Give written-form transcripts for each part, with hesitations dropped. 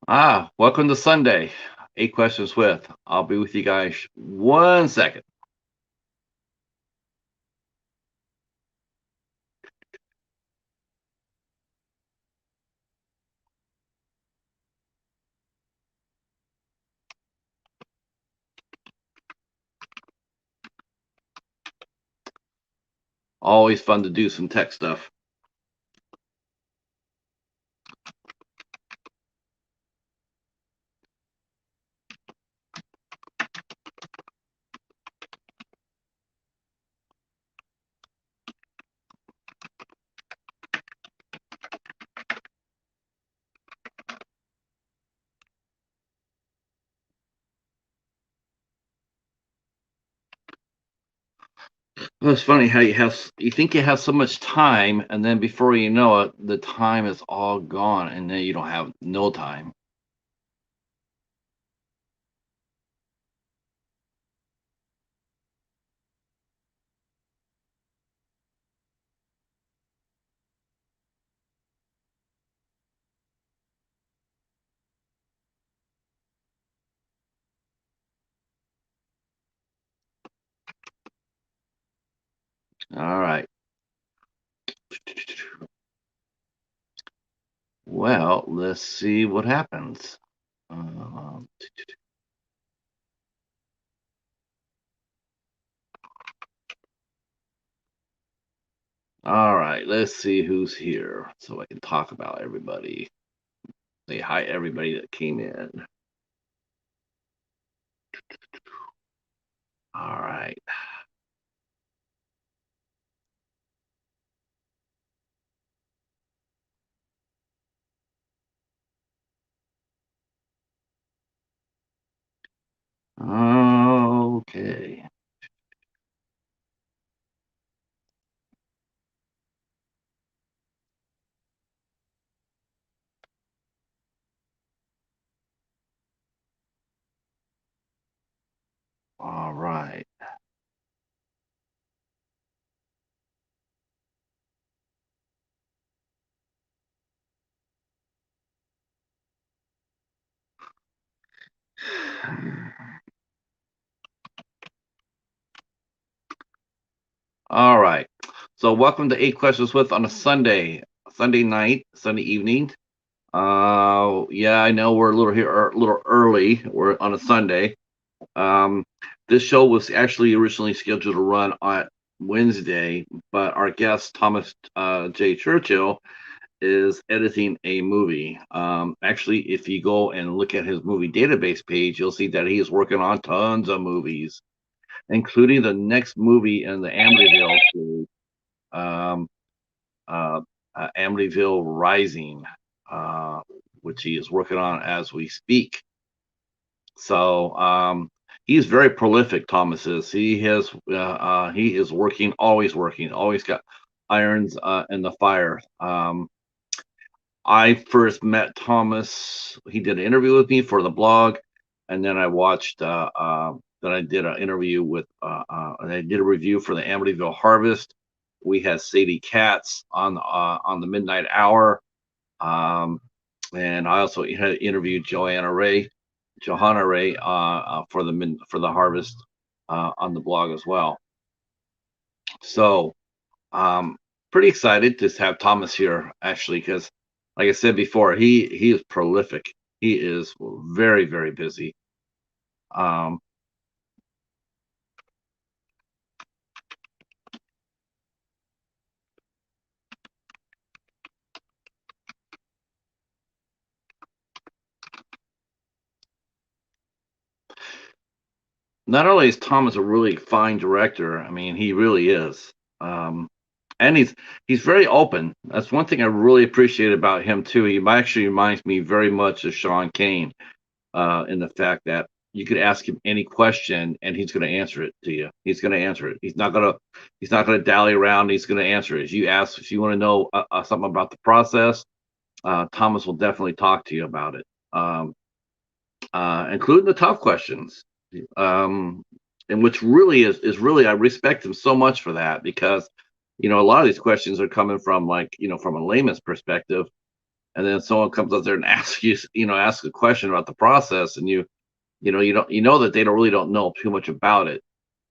Welcome to Sunday. 8 questions with. I'll be with you guys 1 second. Always fun to do some tech stuff. Well, it's funny how you think you have so much time, and then before you know it, the time is all gone, and then you don't have no time. All right. Well, let's see what happens. Um, all right, let's see who's here so I can talk about everybody. Say hi, everybody that came in. All right. Okay. All right. All right. So welcome to 8 Questions with on a Sunday night, Sunday evening. Yeah, I know we're a little a little early. We're on a Sunday. Um, this show was actually originally scheduled to run on Wednesday, but our guest Thomas J. Churchill is editing a movie. Actually, if you go and look at his movie database page, you'll see that he is working on tons of movies, including the next movie in the Amityville series, um, uh, Amityville Rising, uh, which he is working on as we speak. So he's very prolific. Thomas is. He is working, always got irons in the fire. I first met Thomas. He did an interview with me for the blog, and then I watched. Then I did an interview with. And I did a review for the Amityville Harvest. We had Sadie Katz on the Midnight Hour, um, and I also had interviewed Johanna Ray, for the Harvest on the blog as well. So um, pretty excited to have Thomas here, actually, because, like I said before, he is prolific. He is very busy. Um, Not only is Thomas a really fine director, I mean, he really is, um, and he's very open. That's one thing I really appreciate about him too. He actually reminds me very much of Sean Kane, in the fact that you could ask him any question and he's going to answer it to you. He's going to answer it. He's not going to dally around. He's going to answer it. If you ask, if you want to know something about the process, Thomas will definitely talk to you about it, including the tough questions. Um, and which really is really, I respect him so much for that, because a lot of these questions are coming from, like, from a layman's perspective, and then someone comes up there and asks you, ask a question about the process, and you know that they don't really don't know too much about it,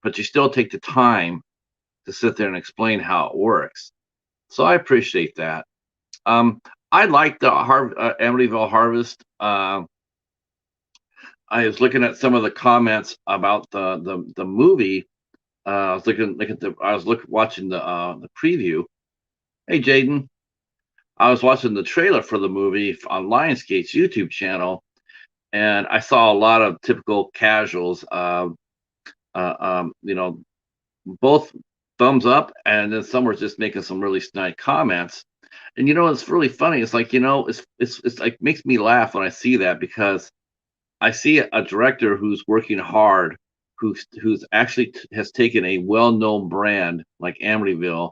but you still take the time to sit there and explain how it works. So I appreciate that. Um, I like the Amityville Harvest. I was looking at some of the comments about the movie. I was looking at watching the preview. Hey, Jaden, I was watching the trailer for the movie on Lionsgate's YouTube channel, and I saw a lot of typical casuals. You know, both thumbs up, and then some were just making some really snide comments. And it's really funny. It's like it's like makes me laugh when I see that, because I see a director who's working hard, who's actually has taken a well-known brand like Amityville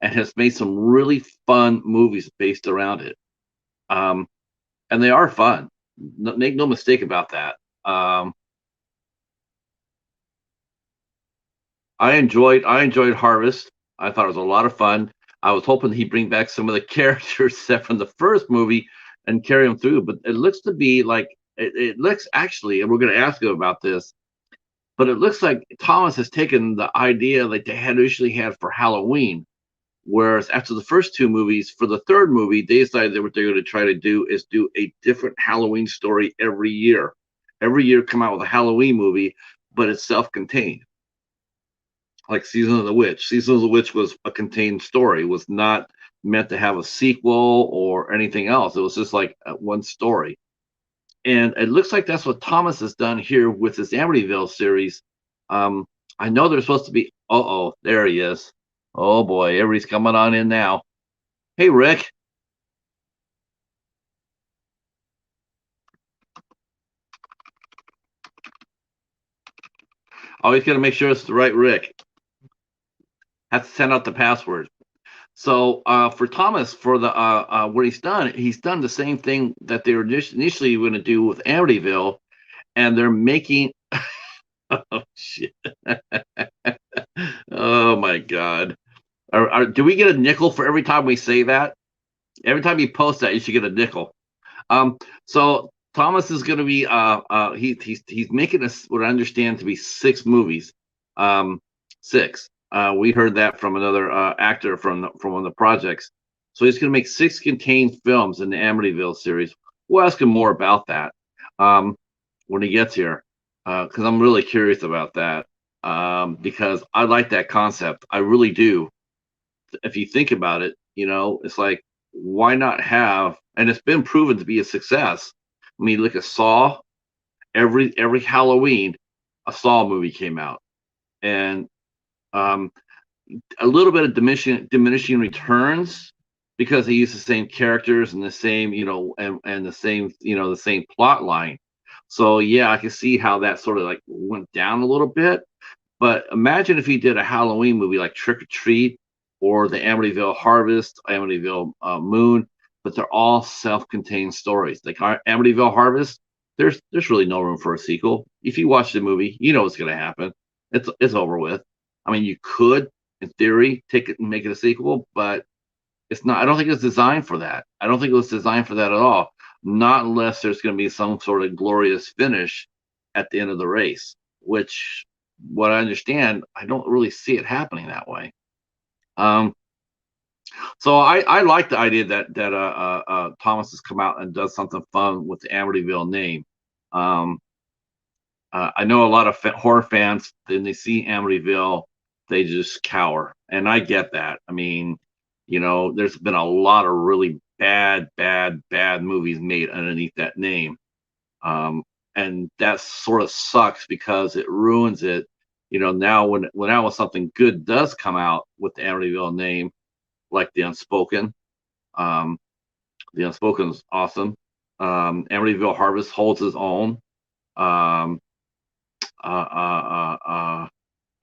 and has made some really fun movies based around it. Um, and they are fun. No, make no mistake about that. I enjoyed Harvest. I thought it was a lot of fun. I was hoping he'd bring back some of the characters set from the first movie and carry them through, but it looks to be like it looks actually, and we're going to ask him about this, but it looks like Thomas has taken the idea like they had initially had for Halloween, whereas after the first two movies, for the third movie, they decided that what they're going to try to do is do a different Halloween story every year. Every year, come out with a Halloween movie, but it's self-contained, like Season of the Witch. Season of the Witch was a contained story, was not meant to have a sequel or anything else. It was just like one story. And it looks like that's what Thomas has done here with this Amityville series. Um, I know there's supposed to be. Oh, there he is. Oh boy, everybody's coming on in now. Hey, Rick. Always got to make sure it's the right Rick. Have to send out the password. So for Thomas, for the what he's done the same thing that they were initially going to do with Amityville, and they're making. Oh shit! Oh my god! Do we get a nickel for every time we say that? Every time you post that, you should get a nickel. So Thomas is going to be he's making us what I understand to be six movies. Six. We heard that from another actor from one of the projects. So he's going to make six contained films in the Amityville series. We'll ask him more about that when he gets here, because I'm really curious about that. Because I like that concept. I really do. If you think about it, it's like, why not have, and it's been proven to be a success. I mean, look at Saw. Every Halloween, a Saw movie came out, and um, a little bit of diminishing returns because they use the same characters and the same, and the same, the same plot line. So yeah, I can see how that sort of like went down a little bit. But imagine if he did a Halloween movie like Trick or Treat or the Amityville Harvest, Amityville Moon, but they're all self-contained stories. Like Amityville Harvest, there's really no room for a sequel. If you watch the movie, you know what's going to happen. It's over with. I mean, you could, in theory, take it and make it a sequel, but it's not. I don't think it's designed for that. I don't think it was designed for that at all. Not unless there's going to be some sort of glorious finish at the end of the race, which, what I understand, I don't really see it happening that way. Um, so I like the idea that Thomas has come out and does something fun with the Amityville name. Um, I know a lot of horror fans, when they see Amityville, they just cower, and I get that. I mean, there's been a lot of really bad movies made underneath that name, um, and that sort of sucks because it ruins it. Now when something good does come out with the Amityville name, like um, The Unspoken is awesome. Amityville Harvest holds its own. Um, uh, uh, uh, uh,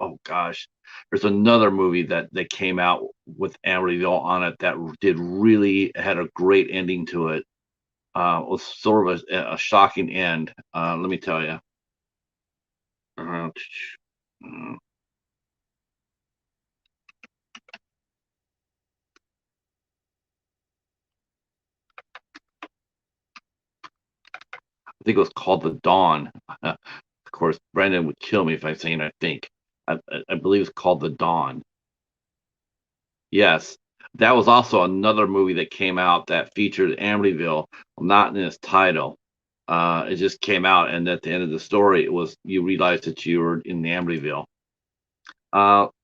oh gosh, there's another movie that came out with Amityville on it that did really had a great ending to it. It was sort of a shocking end. Let me tell you. Uh, think it was called The Dawn. Of course, Brandon would kill me if I'm saying I think. I believe it's called The Dawn. Yes. That was also another movie that came out that featured Amityville, not in its title. It just came out, and at the end of the story, it was you realized that you were in Amityville.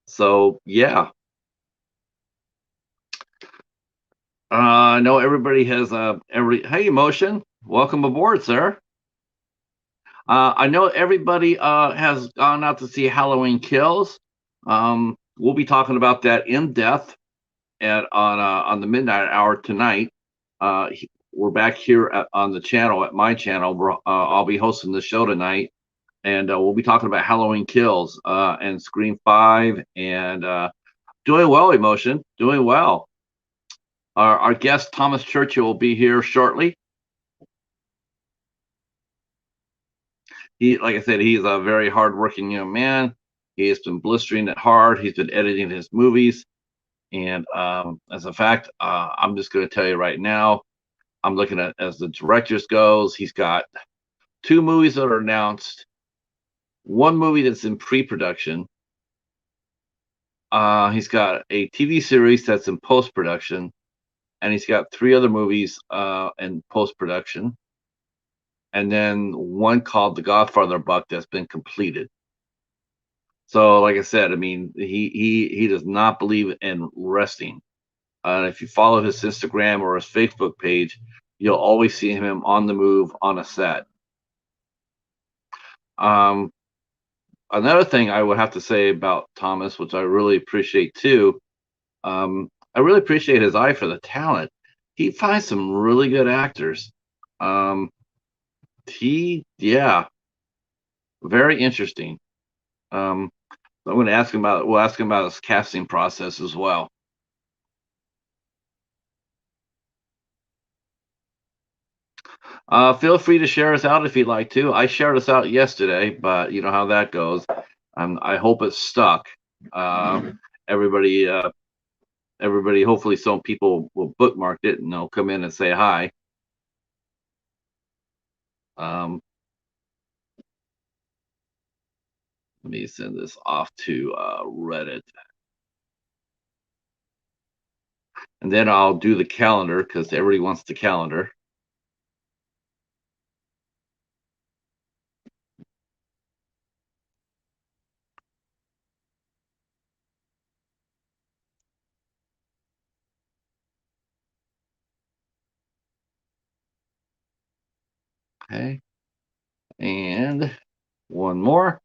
So yeah, I know everybody has hey emotion, welcome aboard, sir. I know everybody has gone out to see Halloween Kills. We'll be talking about that in depth on the midnight hour tonight. We're back here on the channel at my channel. I'll be hosting the show tonight, and we'll be talking about Halloween Kills and Scream 5 and doing well, emotion, doing well. Our guest Thomas Churchill will be here shortly. Like I said, he's a very hardworking young man. He has been blistering it hard. He's been editing his movies, and as a fact, I'm just going to tell you right now. I'm looking at as the directors goes. He's got 2 movies that are announced, 1 movie that's in pre-production. He's got a TV series that's in post-production, and he's got 3 other movies in post-production, and then one called The Godfather Buck that's been completed. So, like I said, I mean, he does not believe in resting. If you follow his Instagram or his Facebook page, you'll always see him on the move on a set. Another thing I would have to say about Thomas, which I really appreciate too, I really appreciate his eye for the talent. He finds some really good actors. Yeah, very interesting. I'm going to ask him about. We'll ask him about his casting process as well. Feel free to share us out if you'd like to. I shared us out yesterday, but you know how that goes. I hope it's stuck. Everybody, everybody. Hopefully, some people will bookmark it and they'll come in and say hi. Um, Let me send this off to Reddit, and then I'll do the calendar because everybody wants the calendar. Okay, and one more.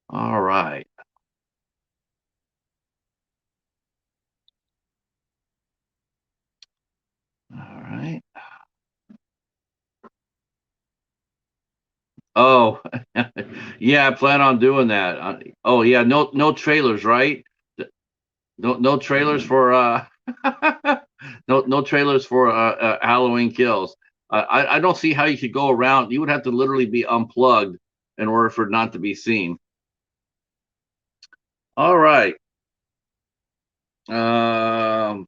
All right. All right. Oh, yeah, I plan on doing that. Oh, yeah, no trailers, right? No trailers for no trailers for Halloween Kills. I don't see how you could go around. You would have to literally be unplugged in order for it not to be seen. All right. Um,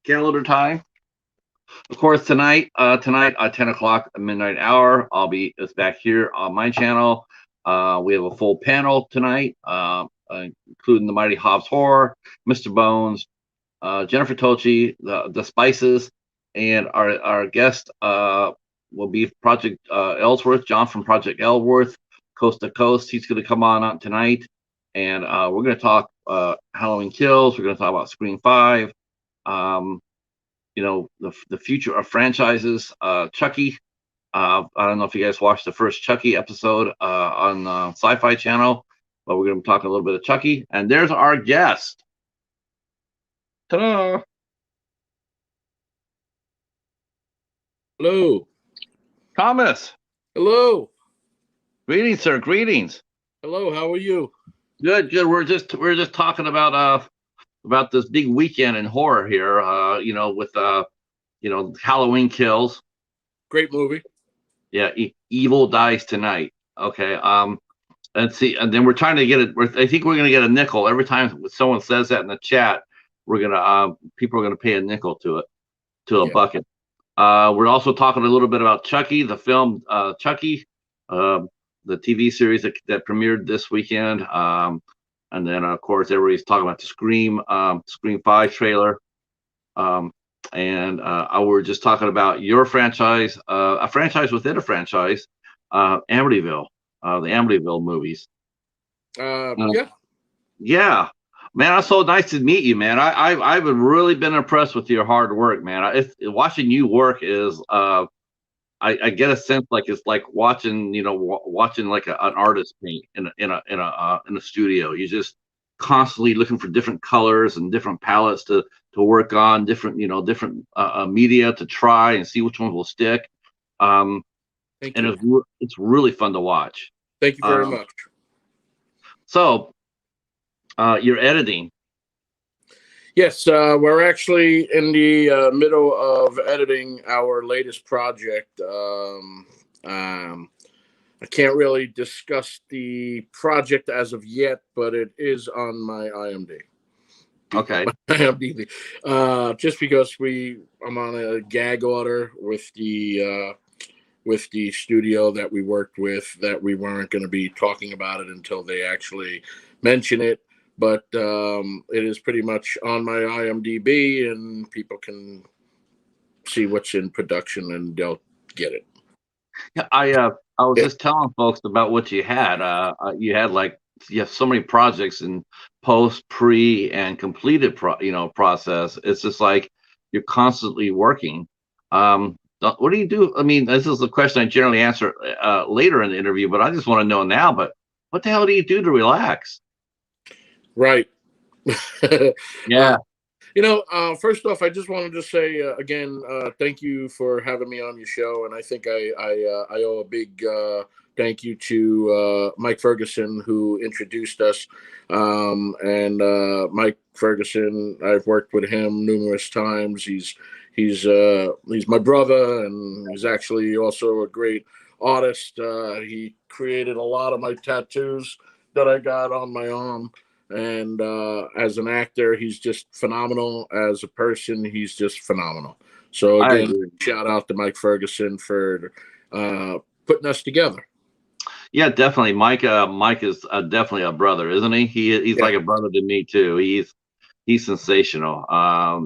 Calendar time. Of course, tonight at 10 o'clock, midnight hour, I'll be back here on my channel. We have a full panel tonight, including the Mighty Hobbs Horror, Mr. Bones, Jennifer Tochi, the Spices, and our guest will be Project Ellsworth, John from Project Ellsworth, Coast to Coast. He's going to come on tonight, and we're going to talk Halloween Kills. We're going to talk about Scream 5. You know, the future of franchises. Chucky. I don't know if you guys watched the first Chucky episode on Sci-Fi Channel, but we're going to talk a little bit of Chucky. And there's our guest. Ta-da! Hello. Thomas. Hello. Greetings, sir. Greetings. Hello. How are you? Good. Good. We're just talking about this big weekend in horror here. You know, with Halloween Kills. Great movie. Yeah, Evil Dies Tonight. Okay. And see, and then we're trying to get it. I think we're going to get a nickel every time someone says that in the chat. We're gonna people are going to pay a nickel to a Yeah. bucket. We're also talking a little bit about Chucky, the film Chucky, uh, the TV series that premiered this weekend. And then of course everybody's talking about the Scream 5 trailer. Um, and we're just talking about your franchise, a franchise within a franchise, Amityville, the Amityville movies. Yeah. Yeah, man, it's so nice to meet you, man. I've really been impressed with your hard work, man. Watching you work is I get a sense like it's like watching watching like an artist paint in a studio. You're just constantly looking for different colors and different palettes to work on, different media to try and see which ones will stick. Um, Thank and you. it's really fun to watch. Thank you very Um, much. so you're editing. Yes, we're actually in the middle of editing our latest project. I can't really discuss the project as of yet, but it is on my IMDb. Okay. IMDb. Just because I'm on a gag order with the studio that we worked with, that we weren't going to be talking about it until they actually mention it. But it is pretty much on my IMDb, and people can see what's in production, and they'll get it. Yeah, I was Yeah. just telling folks about what you had. You have so many projects in post, pre, and completed process. It's just like you're constantly working. What do you do? I mean, this is a question I generally answer later in the interview, but I just want to know now. But what the hell do you do to relax? Right. Yeah. First off, I just wanted to say again, thank you for having me on your show, and I think I owe a big thank you to Mike Ferguson, who introduced us. And Mike Ferguson, I've worked with him numerous times. He's my brother, and he's actually also a great artist. He created a lot of my tattoos that I got on my arm. And as an actor, he's just phenomenal. As a person, he's just phenomenal. So I again, agree. shout out to Mike Ferguson for putting us together. Yeah, definitely. Mike is definitely a brother, isn't he? He's Yeah, like a brother to me too. He's sensational.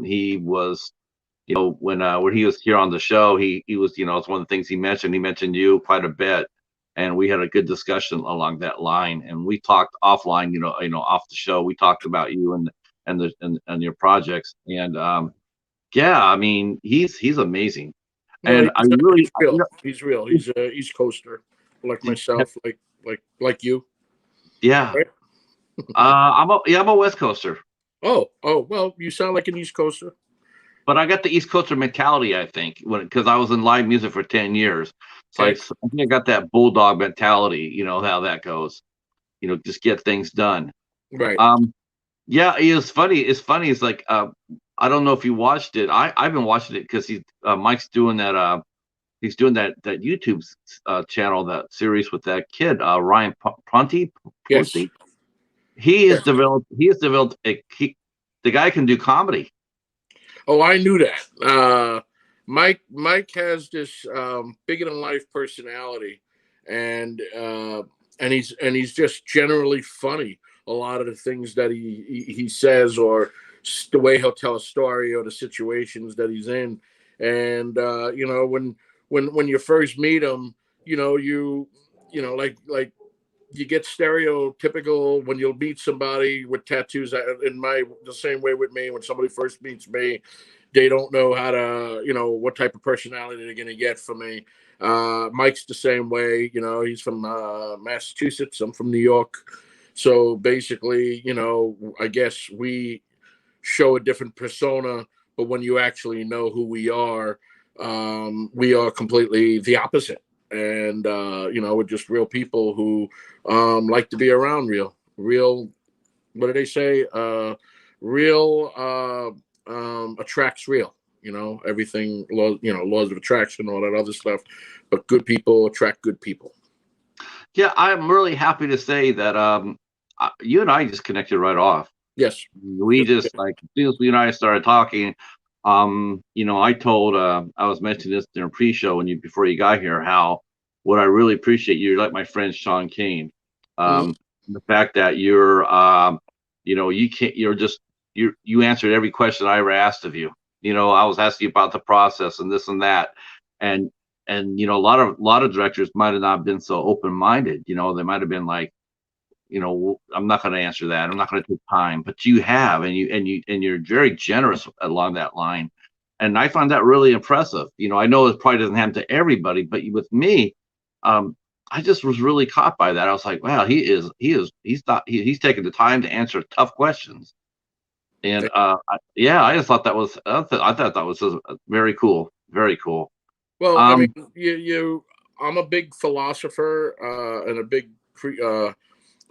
He was, when he was here on the show, he was, it's one of the things he mentioned. He mentioned you quite a bit, and we had a good discussion along that line. And we talked offline, off the show. We talked about you and your projects. And yeah, I mean, he's amazing. no, And I he's really, real. He's real. He's a East Coaster, like myself, like you, yeah. right? I'm a West Coaster. Oh, well, you sound like an East Coaster. But I got the East Coaster mentality, I think, because I was in live music for 10 years. So Okay, I think I got that bulldog mentality, how that goes, just get things done. right. Um, yeah, it's funny. It's funny. It's like, I don't know if you watched it. I've been watching it because Mike's doing he's doing that YouTube channel, that series with that kid, Ryan Prunty. Yes. Yes. He has developed the guy can do comedy. Oh, I knew that. Mike has this bigger than life personality, and he's just generally funny. A lot of the things that he says, or the way he'll tell a story, or the situations that he's in, and when you first meet him, like you get stereotypical when you'll meet somebody with tattoos. The same way with me, when somebody first meets me, they don't know how to, what type of personality they're going to get from me. Mike's the same way. He's from Massachusetts. I'm from New York. So basically, I guess we show a different persona, but when you actually know who we are completely the opposite. And we're just real people who like to be around real. What do they say? Real attracts real. Everything. Laws of attraction, all that other stuff. But good people attract good people. Yeah, I'm really happy to say that you and I just connected right off. Yes. We Yes. just like as soon as we and I started talking, I told I was mentioning this in a pre-show when you before you got here how what I really appreciate you're like my friend Sean Kane. Mhm. The fact that you can't you're just you answered every question I ever asked of you. I was asking you about the process and this and that. And a lot of directors might have not been so open-minded. They might have been like, I'm not going to answer that. I'm not going to take time, but you have, and you're very generous along that line, and I find that really impressive. I know it probably doesn't happen to everybody, but with me, um, I just was really caught by that. I was like, wow, he's taking the time to answer tough questions, and yeah, I just thought that was, I thought that was very cool, very cool. Well, I mean, Um, I'm a big philosopher and a big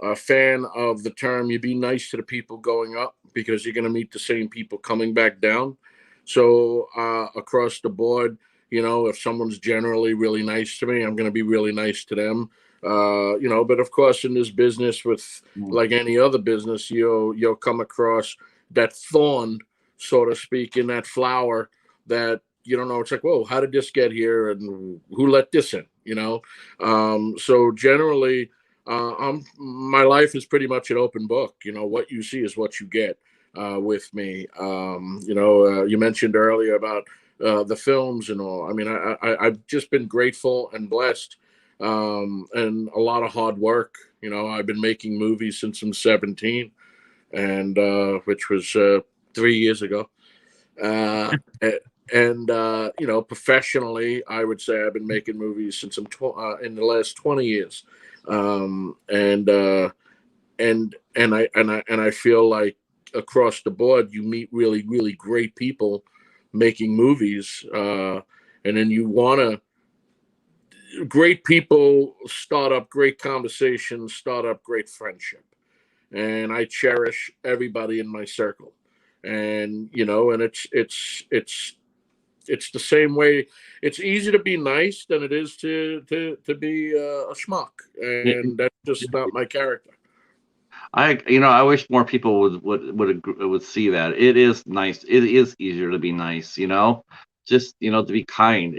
a fan of the term "you be nice to the people going up" because you're going to meet the same people coming back down. So across the board, if someone's generally really nice to me, I'm going to be really nice to them. But of course, in this business, with like any other business, you'll come across that thorn, so to speak, in that flower that you don't know. It's like, whoa, how did this get here, and who let this in? So generally my life is pretty much an open book. What you see is what you get with me. You mentioned earlier about the films and all. I mean, I've just been grateful and blessed, and a lot of hard work. I've been making movies since I'm 17, and which was 3 years ago. Uh, and professionally, I would say I've been making movies since in the last 20 years. And I feel like across the board you meet really really great people making movies, and then you want to great people start up great conversations, start up great friendship, and I cherish everybody in my circle. And and it's the same way. It's easy to be nice than it is to be a schmuck, and that's just not my character. I wish more people would see that. It is nice. It is easier to be nice, just, to be kind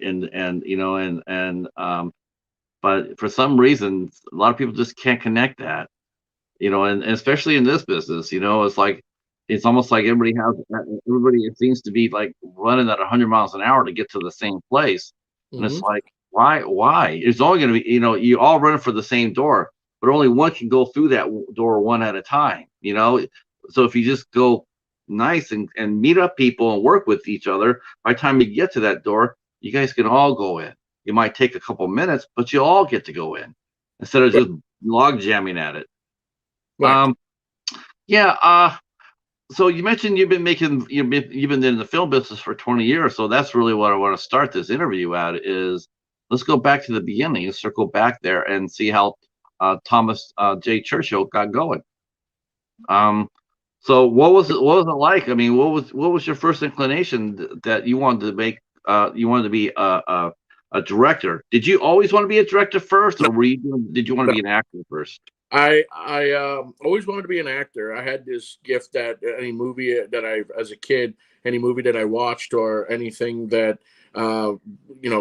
but for some reason, a lot of people just can't connect that, and especially in this business, it's like, it's almost like everybody, it seems to be like running at 100 miles an hour to get to the same place. And it's Hmm. like, why? It's only going to be, you all running for the same door, but only one can go through that door one at a time. So if you just go nice and meet up people and work with each other, by the time you get to that door, you guys can all go in. It might take a couple minutes, but you all get to go in instead of Right. just log jamming at it. Right. Um, yeah. So you mentioned you've been in the film business for 20 years. So that's really what I want to start this interview at is let's go back to the beginning, circle back there and see how Thomas J. Churchill got going. Um, so what was it like? I mean, what was your first inclination that you wanted to make you wanted to be a director? Did you always want to be a director first, No, or did you want to no. be an actor first? I always wanted to be an actor. I had this gift that any movie that as a kid, any movie that I watched or anything that uh,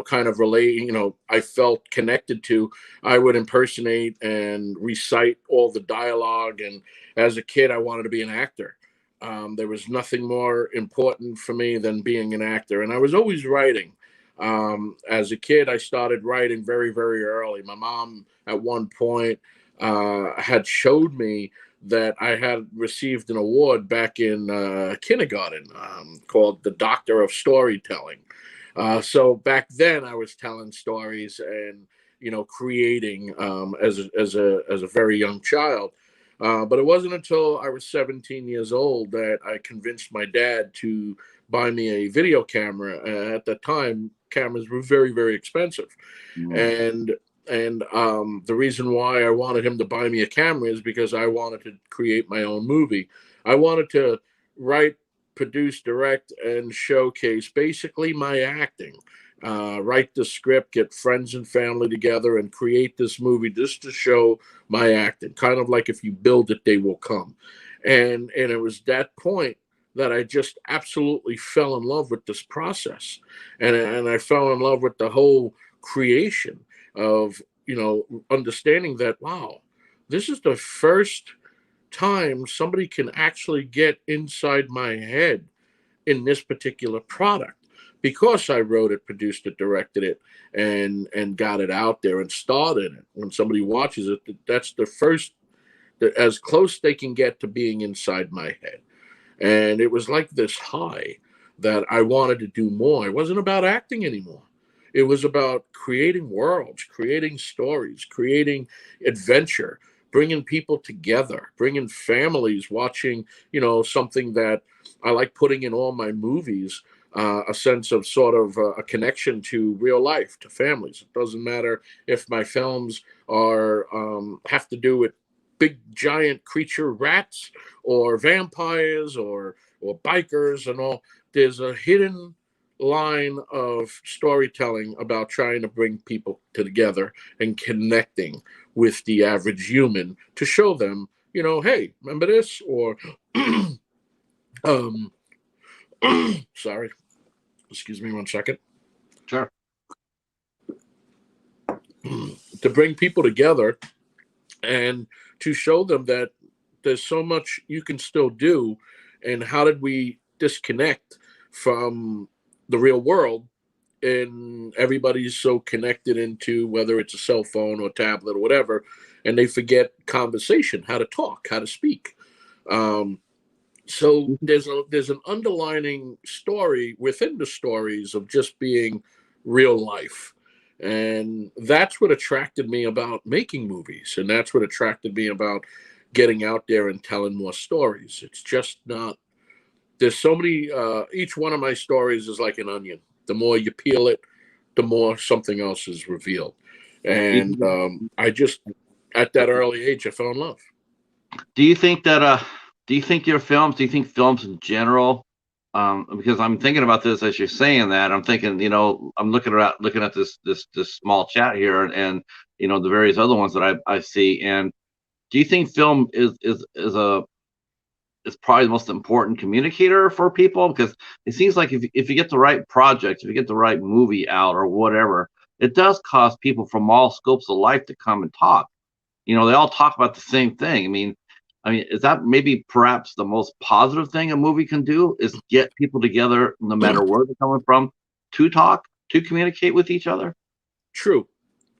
kind of relate, I felt connected to, I would impersonate and recite all the dialogue. And as a kid, I wanted to be an actor. There was nothing more important for me than being an actor, and I was always writing. As a kid, I started writing very, very early. My mom, at one point, had showed me that I had received an award back in kindergarten, called the Doctor of Storytelling. So back then, I was telling stories and creating, as a very young child. But it wasn't until I was 17 years old that I convinced my dad to buy me a video camera. At the time, cameras were very, very expensive, Mm, and the reason why I wanted him to buy me a camera is because I wanted to create my own movie. I wanted to write, produce, direct, and showcase basically my acting. write the script, get friends and family together, and create this movie just to show my acting. Kind of like if you build it, they will come. And it was that point that I just absolutely fell in love with this process, and I fell in love with the whole creation of understanding that, wow, this is the first time somebody can actually get inside my head in this particular product, because I wrote it, produced it, directed it, and got it out there and starred in it. When somebody watches it, that's the first, as close they can get to being inside my head. And it was like this high that I wanted to do more. It wasn't about acting anymore. It was about creating worlds, creating stories, creating adventure, bringing people together, bringing families, watching, something that I like putting in all my movies, a sense of sort of a connection to real life, to families. It doesn't matter if my films are have to do with big giant creature rats or vampires or bikers and all. There's a hidden line of storytelling about trying to bring people together and connecting with the average human to show them, hey, remember this? Or um sorry, excuse me one second. Sure. To bring people together and to show them that there's so much you can still do, and how did we disconnect from the real world, and everybody's so connected into whether it's a cell phone or tablet or whatever, and they forget conversation, how to talk, how to speak. So there's an underlining story within the stories of just being real life. And that's what attracted me about making movies. And that's what attracted me about getting out there and telling more stories. It's just not, there's so many, each one of my stories is like an onion. The more you peel it, the more something else is revealed. And I just, at that early age, I fell in love. Do you think that do you think films in general, because I'm thinking about this as you're saying that, I'm thinking, I'm looking at this small chat here, and the various other ones that I see, and do you think film is probably the most important communicator for people? Because it seems like if you get the right project, if you get the right movie out or whatever, it does cause people from all scopes of life to come and talk. They all talk about the same thing. I mean, is that maybe perhaps the most positive thing a movie can do, is get people together, no matter where they're coming from, to talk, to communicate with each other? True.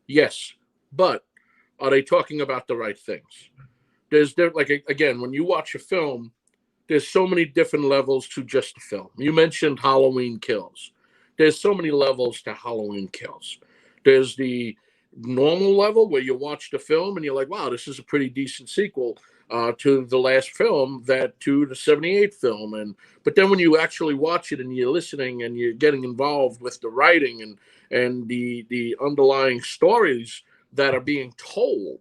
Yes. But are they talking about the right things? Like, again, when you watch a film, there's so many different levels to just a film. You mentioned Halloween Kills. There's so many levels to Halloween Kills. There's the normal level where you watch the film and you're like, wow, this is a pretty decent sequel to the last film, to the 78 film. But then when you actually watch it and you're listening and you're getting involved with the writing and the underlying stories that are being told,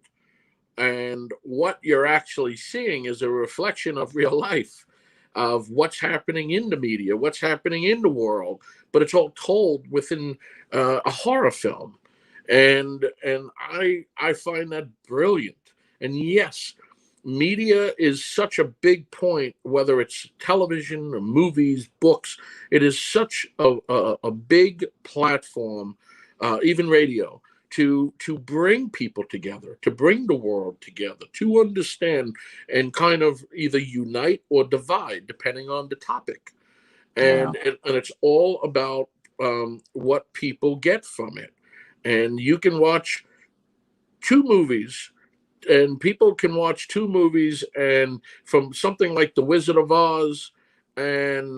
and what you're actually seeing is a reflection of real life, of what's happening in the media, what's happening in the world, but it's all told within a horror film. And I find that brilliant. And yes, media is such a big point, whether it's television or movies, books. It is such a big platform, even radio, to bring people together, to bring the world together, to understand and kind of either unite or divide, depending on the topic. Yeah. And it's all about what people get from it. And you can watch two movies, and people can watch two movies, and from something like The Wizard of Oz, and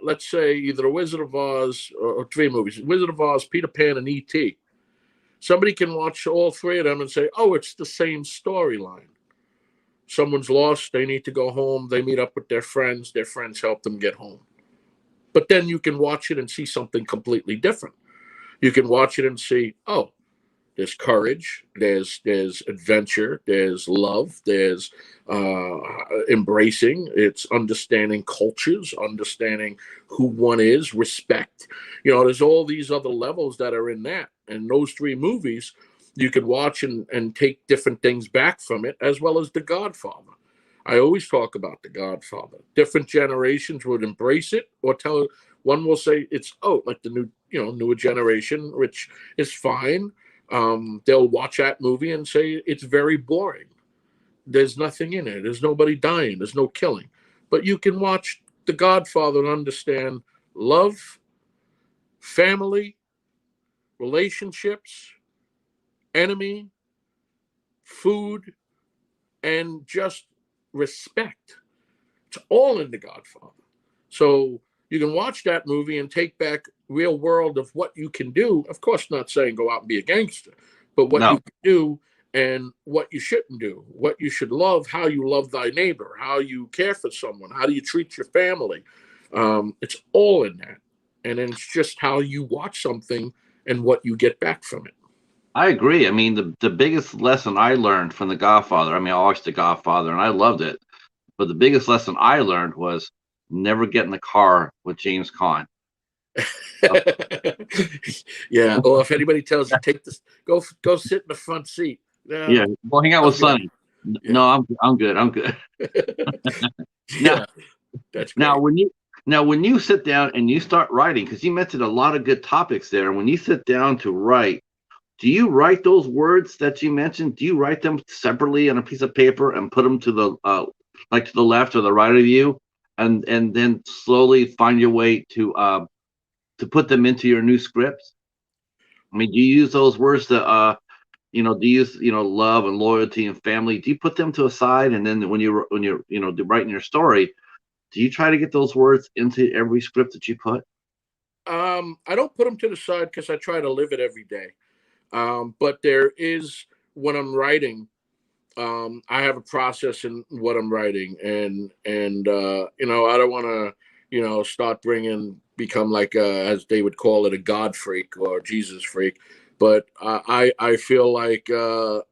let's say either The Wizard of Oz, or three movies: Wizard of Oz, Peter Pan, and E.T. Somebody can watch all three of them and say, oh, it's the same storyline. Someone's lost, they need to go home, they meet up with their friends help them get home. But then you can watch it and see something completely different. You can watch it and see, oh, There's courage, there's adventure, there's love, there's embracing, it's understanding cultures, understanding who one is, respect. There's all these other levels that are in that. And those three movies you could watch and take different things back from it, as well as The Godfather. I always talk about The Godfather. Different generations would embrace it or tell. One will say it's like the newer generation, which is fine. They'll watch that movie and say it's very boring. There's nothing in it. There's nobody dying. There's no killing. But you can watch The Godfather and understand love, family, relationships, enemy, food, and just respect. It's all in The Godfather. So you can watch that movie and take back real world of what you can do. Of course, not saying go out and be a gangster, but what you No, can do and what you shouldn't do, what you should love, how you love thy neighbor, how you care for someone, how do you treat your family. It's all in that. And then it's just how you watch something and what you get back from it. I agree. I mean, the biggest lesson I learned from The Godfather, I mean, I watched The Godfather and I loved it, but the biggest lesson I learned was never get in the car with James Caan. Yeah. Or if anybody tells you take this, go sit in the front seat. Yeah, No, well, hang out I'm with good. Sonny. Yeah. No, I'm good. I'm good. Now, Yeah. That's now great. when you sit down and you start writing, because you mentioned a lot of good topics there. When you sit down to write, do you write those words that you mentioned? Do you write them separately on a piece of paper and put them to the like to the left or the right of you, and then slowly find your way to put them into your new scripts? I mean, do you use those words to do you use love and loyalty and family? Do you put them to a side, and then when you're writing your story, do you try to get those words into every script that you put? I don't put them to the side because I try to live it every day. But there is when I'm writing, I have a process in what I'm writing, and I don't want to start become like as they would call it, a God freak or Jesus freak, but I feel like God,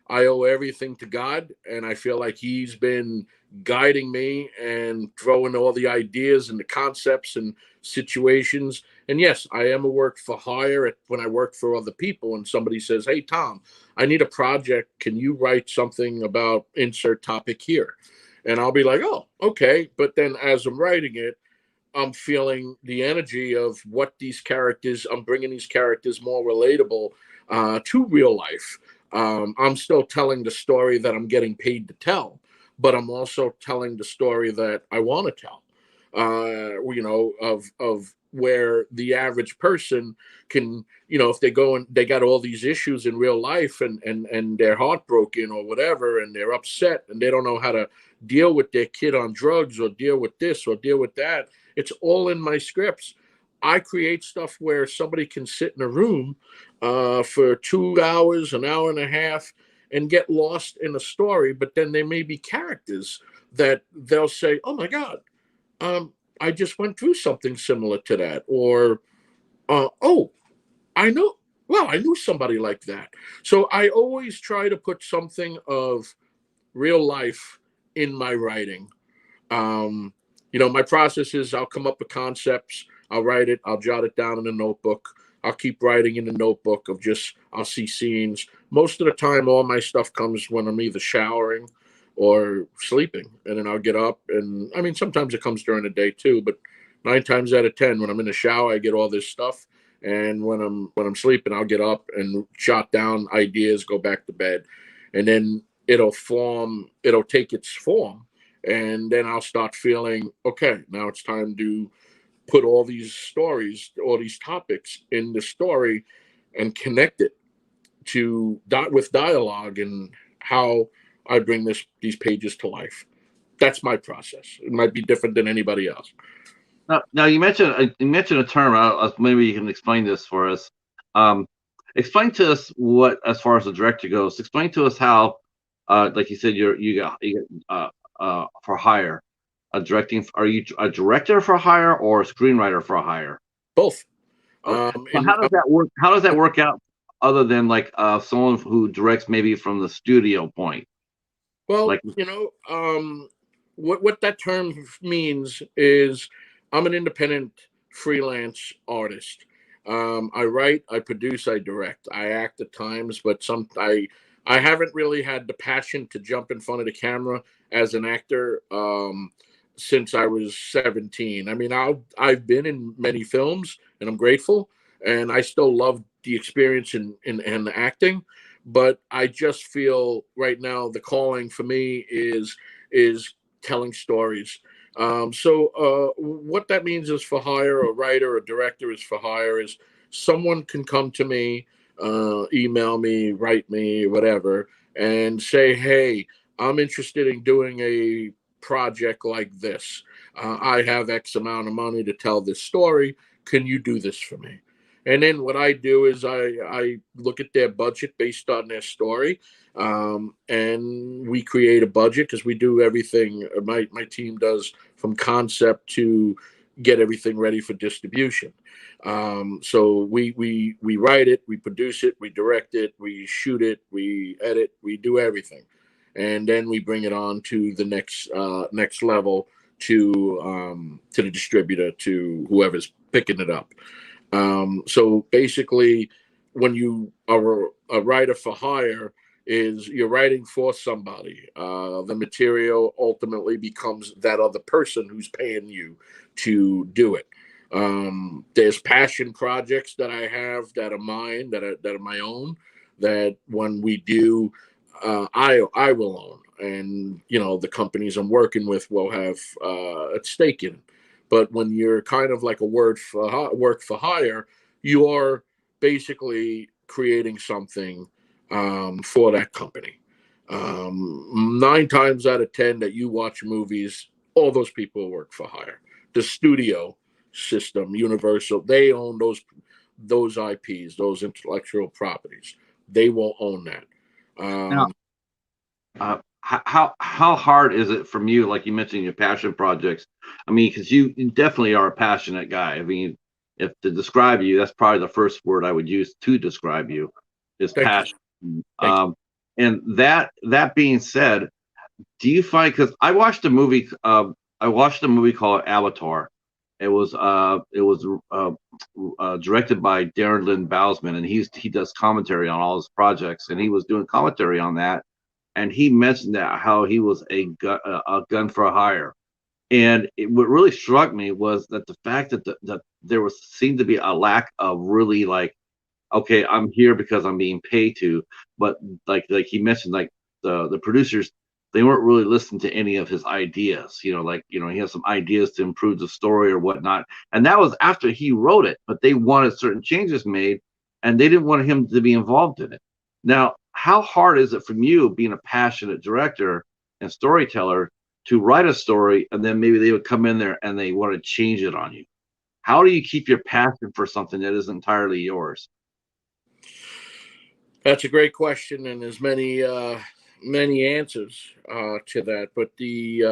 I owe everything to God, and I feel like He's been guiding me and throwing all the ideas and the concepts and situations. And yes, I am a work for hire when I work for other people, and somebody says, "Hey, Tom, I need a project. Can you write something about insert topic here?" And I'll be like, "Oh, okay." But then as I'm writing it, I'm feeling the energy of what these characters, I'm bringing these characters more relatable to real life. I'm still telling the story that I'm getting paid to tell, but I'm also telling the story that I want to tell. Of where the average person can, if they go and they got all these issues in real life, and they're heartbroken or whatever, and they're upset and they don't know how to deal with their kid on drugs or deal with this or deal with that. It's all in my scripts. I create stuff where somebody can sit in a room for 2 hours, an hour and a half, and get lost in a story. But then there may be characters that they'll say, "Oh my God, I just went through something similar to that," or "Oh, I know. Well, I knew somebody like that." So I always try to put something of real life in my writing. um, my process is I'll come up with concepts, I'll write it, I'll jot it down in a notebook. I'll keep writing in the notebook of just, I'll see scenes. Most of the time, all my stuff comes when I'm either showering or sleeping. And then I'll get up. And I mean, sometimes it comes during the day too, but 9 times out of 10, when I'm in the shower, I get all this stuff. And when I'm sleeping, I'll get up and jot down ideas, go back to bed. And then it'll take its form, and then I'll start feeling okay. Now it's time to put all these stories, all these topics in the story, and connect it to dot with dialogue and how I bring these pages to life. That's my process. It might be different than anybody else. Now you mentioned a term. Maybe you can explain this for us. Um, Explain to us what, as far as the director goes, explain to us how, like you said, you got for hire, a directing. Are you a director for hire or a screenwriter for hire? Both. So how does that work? How does that work out other than like someone who directs maybe from the studio point? Well, Like, what that term means is I'm an independent freelance artist. I write, I produce, I direct, I act at times, but I haven't really had the passion to jump in front of the camera as an actor since I was 17. I mean, I've been in many films, and I'm grateful, and I still love the experience in acting, but I just feel right now the calling for me is telling stories. What that means is for hire, a writer, a director is for hire, is someone can come to me, email me, write me, whatever, and say, hey, I'm interested in doing a project like this. I have X amount of money to tell this story. Can you do this for me? And then what I do is I look at their budget based on their story, and we create a budget because we do everything. My team does from concept to get everything ready for distribution. So we write it, we produce it, we direct it, we shoot it, we edit, we do everything, and then we bring it on to the next level to the distributor, to whoever's picking it up. So basically, when you are a writer for hire, is you're writing for somebody. The material ultimately becomes that other person who's paying you to do it. There's passion projects that I have that are mine, that are my own. That when we do, I will own, and the companies I'm working with will have a stake in it. But when you're kind of like a work for hire, you're basically creating something for that company. 9 times out of 10 that you watch movies, all those people work for hire. The studio system, Universal, they own those IPs, those intellectual properties. They will own that. now, how hard is it from you? Like you mentioned, your passion projects. I mean, because you definitely are a passionate guy. I mean, if to describe you, that's probably the first word I would use to describe you is Thank you. passion. Thank you. And that being said, do you find because I watched a movie called Avatar. It was directed by Darren Lynn Bousman, and he does commentary on all his projects, and he was doing commentary on that, and he mentioned that how he was a gun for hire. And what really struck me was that the fact that there was seemed to be a lack of really like, okay, I'm here because I'm being paid to, but like he mentioned, like the producers, they weren't really listening to any of his ideas. Like he has some ideas to improve the story or whatnot, and that was after he wrote it, but they wanted certain changes made, and they didn't want him to be involved in it. Now, how hard is it from you being a passionate director and storyteller to write a story, and then maybe they would come in there and they want to change it on you? How do you keep your passion for something that is entirely yours? That's a great question, and there's many answers to that. But the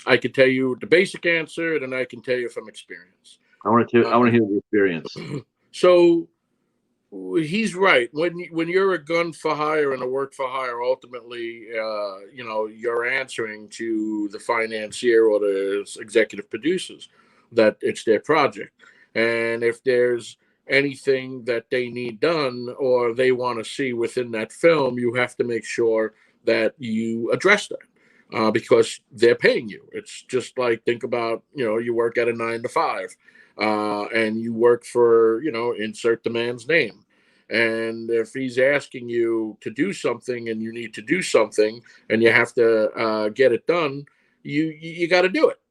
I can tell you the basic answer, and I can tell you from experience. I want to Um, hear the experience. so he's right. When you're a gun for hire and a work for hire, ultimately, you're answering to the financier or the executive producers that it's their project, and if there's anything that they need done or they want to see within that film, you have to make sure that you address that. Because they're paying you. It's just like think about you work at a 9 to 5, and you work for insert the man's name, and if he's asking you to do something and you need to do something and you have to get it done, you got to do it.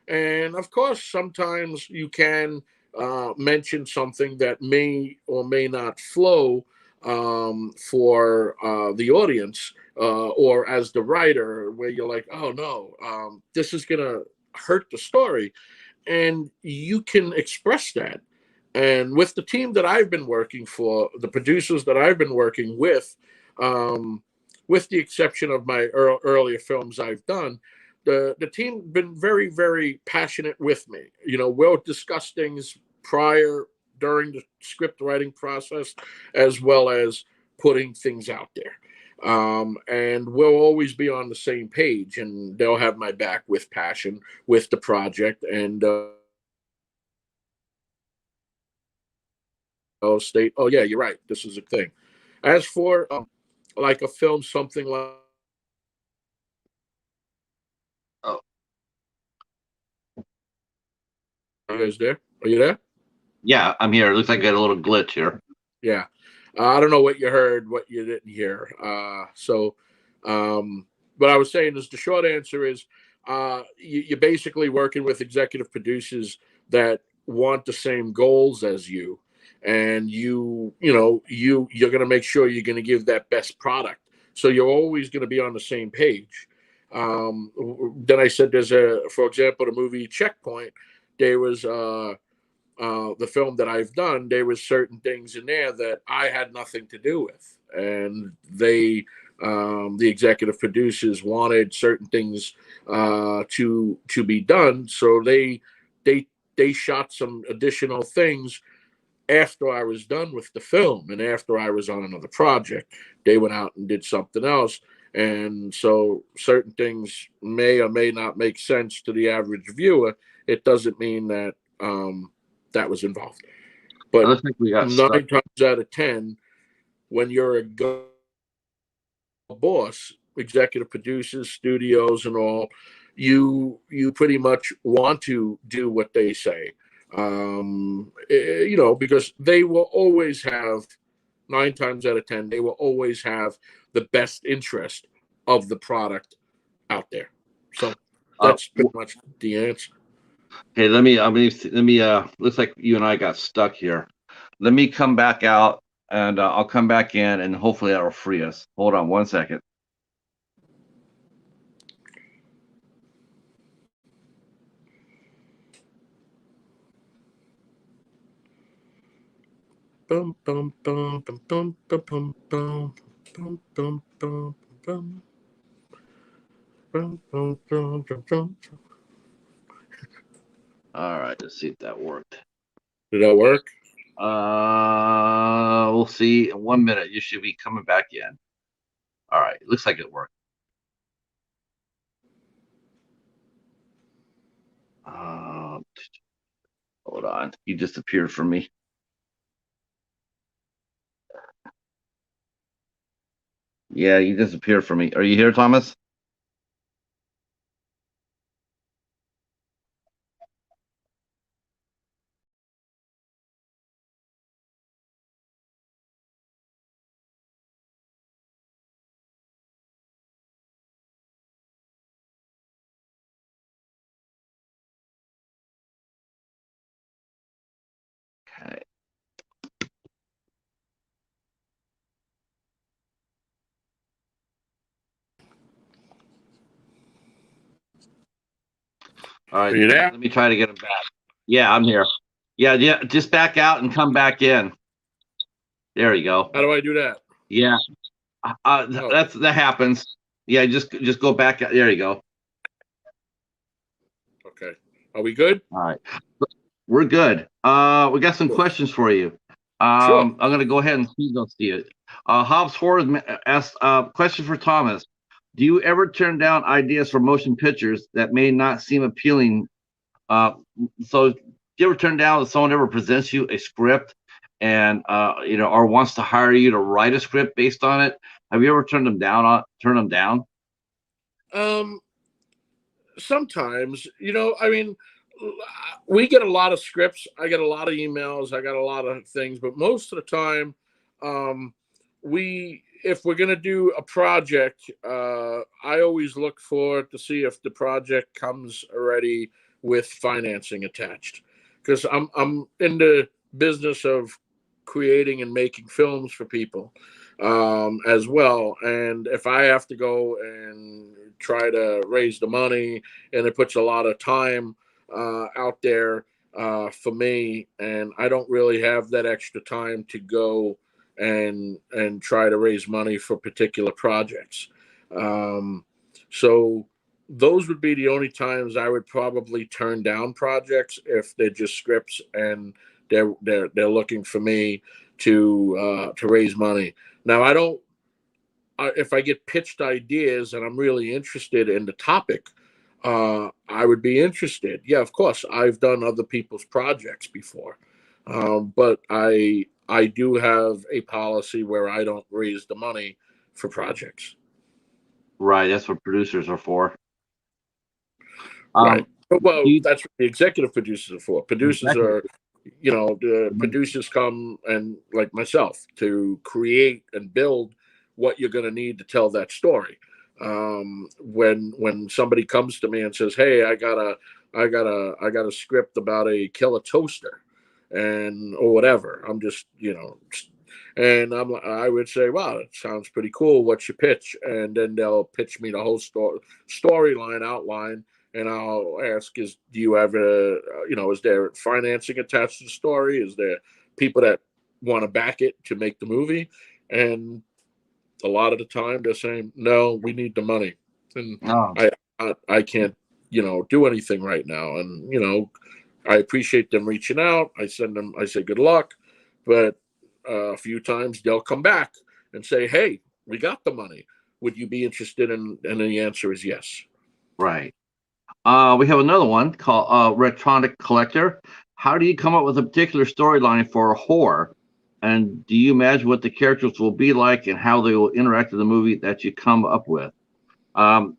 And of course, sometimes you can mention something that may or may not flow for the audience, or as the writer, where you're like, oh no, this is gonna hurt the story, and you can express that. And with the team that I've been working for, the producers that I've been working um, with the exception of my earlier films I've done, the team been very, very passionate with me. We'll discuss things prior, during the script writing process, as well as putting things out there. And we'll always be on the same page, and they'll have my back with passion with the project, and I'll state, oh yeah, you're right, this is a thing. As for like a film, something like, Oh, are you guys there? Are you there? yeah, I'm here. It looks like I got a little glitch here. Yeah. I don't know what you heard, what you didn't hear. What I was saying is the short answer is you're basically working with executive producers that want the same goals as you, and you're going to make sure you're going to give that best product. So you're always going to be on the same page. Then I said, for example, the movie Checkpoint. There was the film that I've done, there was certain things in there that I had nothing to do with, and the executive producers wanted certain things to be done, so they they shot some additional things after I was done with the film and after I was on another project. They went out and did something else. And so certain things may or may not make sense to the average viewer. It doesn't mean that that was involved. It But looks like we got stuck. 9 times out of 10, when you're a boss, executive producers, studios, and all, you pretty much want to do what they say. Because they will always have 9 times out of 10, they will always have the best interest of the product out there. So Uh, that's pretty much the answer. okay, let me. Looks like you and I got stuck here. Let me come back out, and I'll come back in, and hopefully that'll free us. Hold on 1 second. Bum, bum, bum, bum, bum, bum, bum, bum, bum, bum, bum, bum. Bum, bum, bum, bum, bum. All right, let's see if that worked. Did that work? We'll see. In 1 minute, you should be coming back in. All right, looks like it worked. Uh, Hold on, you disappeared from me. Yeah, you disappeared from me. Are you here, Thomas? Okay. All Are right, you there? let me try to get him back. Yeah, I'm here. Yeah, yeah, just back out and come back in. There you go. How do I do that? Yeah, Oh, that happens. Yeah, just go back out. There you go. okay. Are we good? All right, we're good. We got some Cool. questions for you. Sure. I'm gonna go ahead and see those to you. Hobbs Ford asked question for Thomas. Do you ever turn down ideas for motion pictures that may not seem appealing? Uh, so, do you ever turn down if someone ever presents you a script and or wants to hire you to write a script based on it? Have you ever turned them down? Turn them down? Um, Sometimes, I mean, we get a lot of scripts. I get a lot of emails. I got a lot of things, but most of the time, um, if we're gonna do a project, I always look for to see if the project comes already with financing attached, because I'm in the business of creating and making films for people as well. And if I have to go and try to raise the money, and it puts a lot of time out there for me, and I don't really have that extra time to go and try to raise money for particular projects. Um, so those would be the only times I would probably turn down projects if they're just scripts and they're looking for me to raise money. Now I don't. If I get pitched ideas and I'm really interested in the topic, I would be interested. Yeah, of course. I've done other people's projects before, but I do have a policy where I don't raise the money for projects. Right. That's what producers are for. Right. Um, do Well, you, that's what the executive producers are for. Producers exactly. are, the producers come and like myself to create and build what you're going to need to tell that story. When somebody comes to me and says, "Hey, I got a script about a killer toaster," and or whatever, I'm just, and I would say, "Wow, it sounds pretty cool. What's your pitch?" And then they'll pitch me the whole storyline outline, and I'll ask, do you have is there financing attached to the story? Is there people that want to back it to make the movie? And a lot of the time they're saying, no, we need the money. And Oh, I can't, do anything right now. And, I appreciate them reaching out. I say good luck. But a few times they'll come back and say, hey, we got the money. Would you be interested in? And the answer is yes. right. We have another one called Electronic Collector. How do you come up with a particular storyline for a horror? And do you imagine what the characters will be like and how they will interact in the movie that you come up with?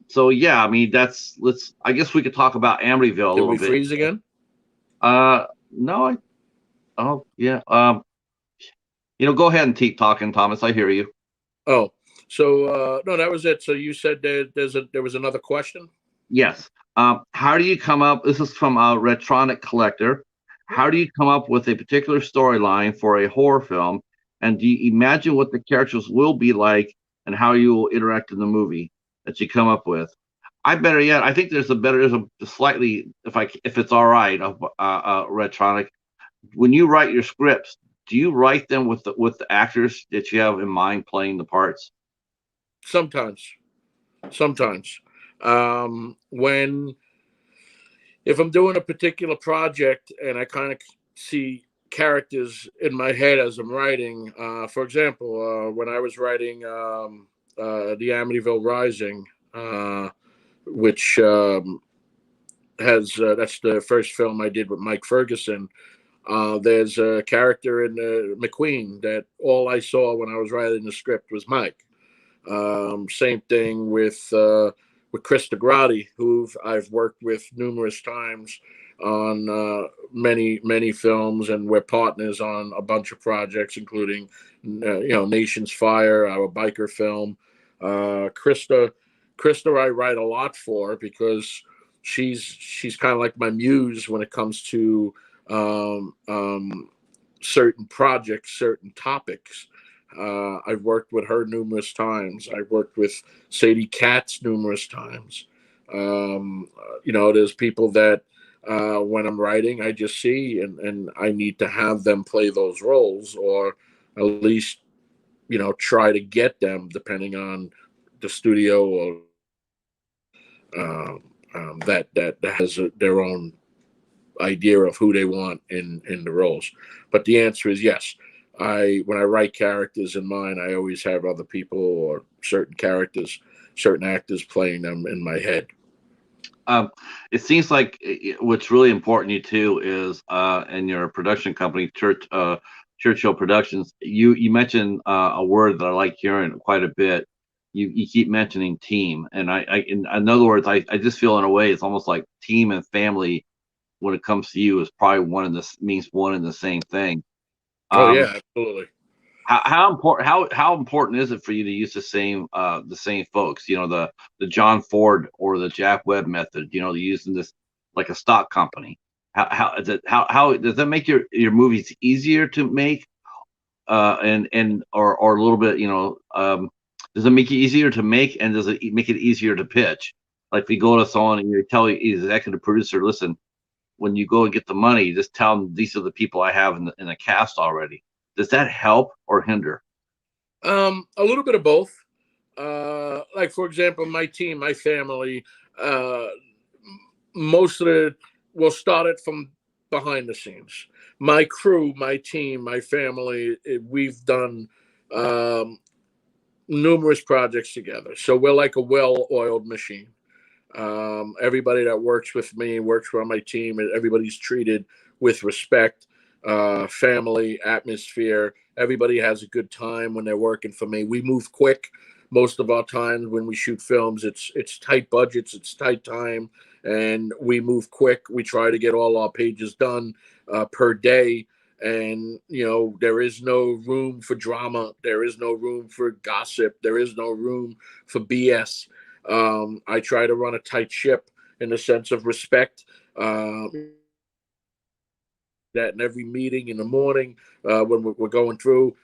So yeah, I mean I guess we could talk about Amityville a Did little we bit. freeze again? No, oh yeah. Go ahead and keep talking, Thomas. I hear you. Oh, so no, that was it. So you said there was another question. Yes. How do you come up? This is from a Retronic Collector. How do you come up with a particular storyline for a horror film? And do you imagine what the characters will be like and how you will interact in the movie that you come up with? I better yet. I think there's a slightly, if it's all right, Retronic. When you write your scripts, do you write them with the actors that you have in mind playing the parts? Sometimes, when if I'm doing a particular project and I kind of see characters in my head as I'm writing, for example, when I was writing the Amityville Rising, which has that's the first film I did with Mike Ferguson. There's a character in McQueen that all I saw when I was writing the script was Mike. Same thing with Chris DeGrati, who I've worked with numerous times on many films, and we're partners on a bunch of projects, including Nation's Fire, our biker film. Krista, I write a lot for because she's kind of like my muse when it comes to certain projects, certain topics. I've worked with her numerous times. I've worked with Sadie Katz numerous times. There's people that when I'm writing, I just see and I need to have them play those roles, or at least try to get them, depending on the studio or that has their own idea of who they want in the roles. But the answer is yes. When I write characters in mind, I always have other people or certain characters, certain actors playing them in my head. It seems like what's really important to you too is in your production company, Churchill Productions. You mentioned a word that I like hearing quite a bit. You keep mentioning team, and in other words, I just feel in a way it's almost like team and family when it comes to you is probably means one and the same thing. Oh Um, yeah, absolutely. how important is it for you to use the same folks? The John Ford or the Jack Webb method. Using this like a stock company. How does that make your movies easier to make? Or a little bit. Does it make it easier to make, and does it make it easier to pitch? Like if you go to someone and you tell the executive producer, listen, when you go and get the money, just tell them these are the people I have in the cast already. Does that help or hinder? A little bit of both. Like for example, my team, my family, uh, most of it will start it from behind the scenes. my crew, my team, my family, we've done numerous projects together. So we're like a well-oiled machine. Everybody that works with me, works for my team, and everybody's treated with respect, family, atmosphere. Everybody has a good time when they're working for me. We move quick. Most of our time when we shoot films, it's tight budgets, it's tight time, and we move quick. We try to get all our pages done per day. And there is no room for drama. There is no room for gossip. There is no room for BS. I try to run a tight ship in the sense of respect. That in every meeting in the morning, when we're going through,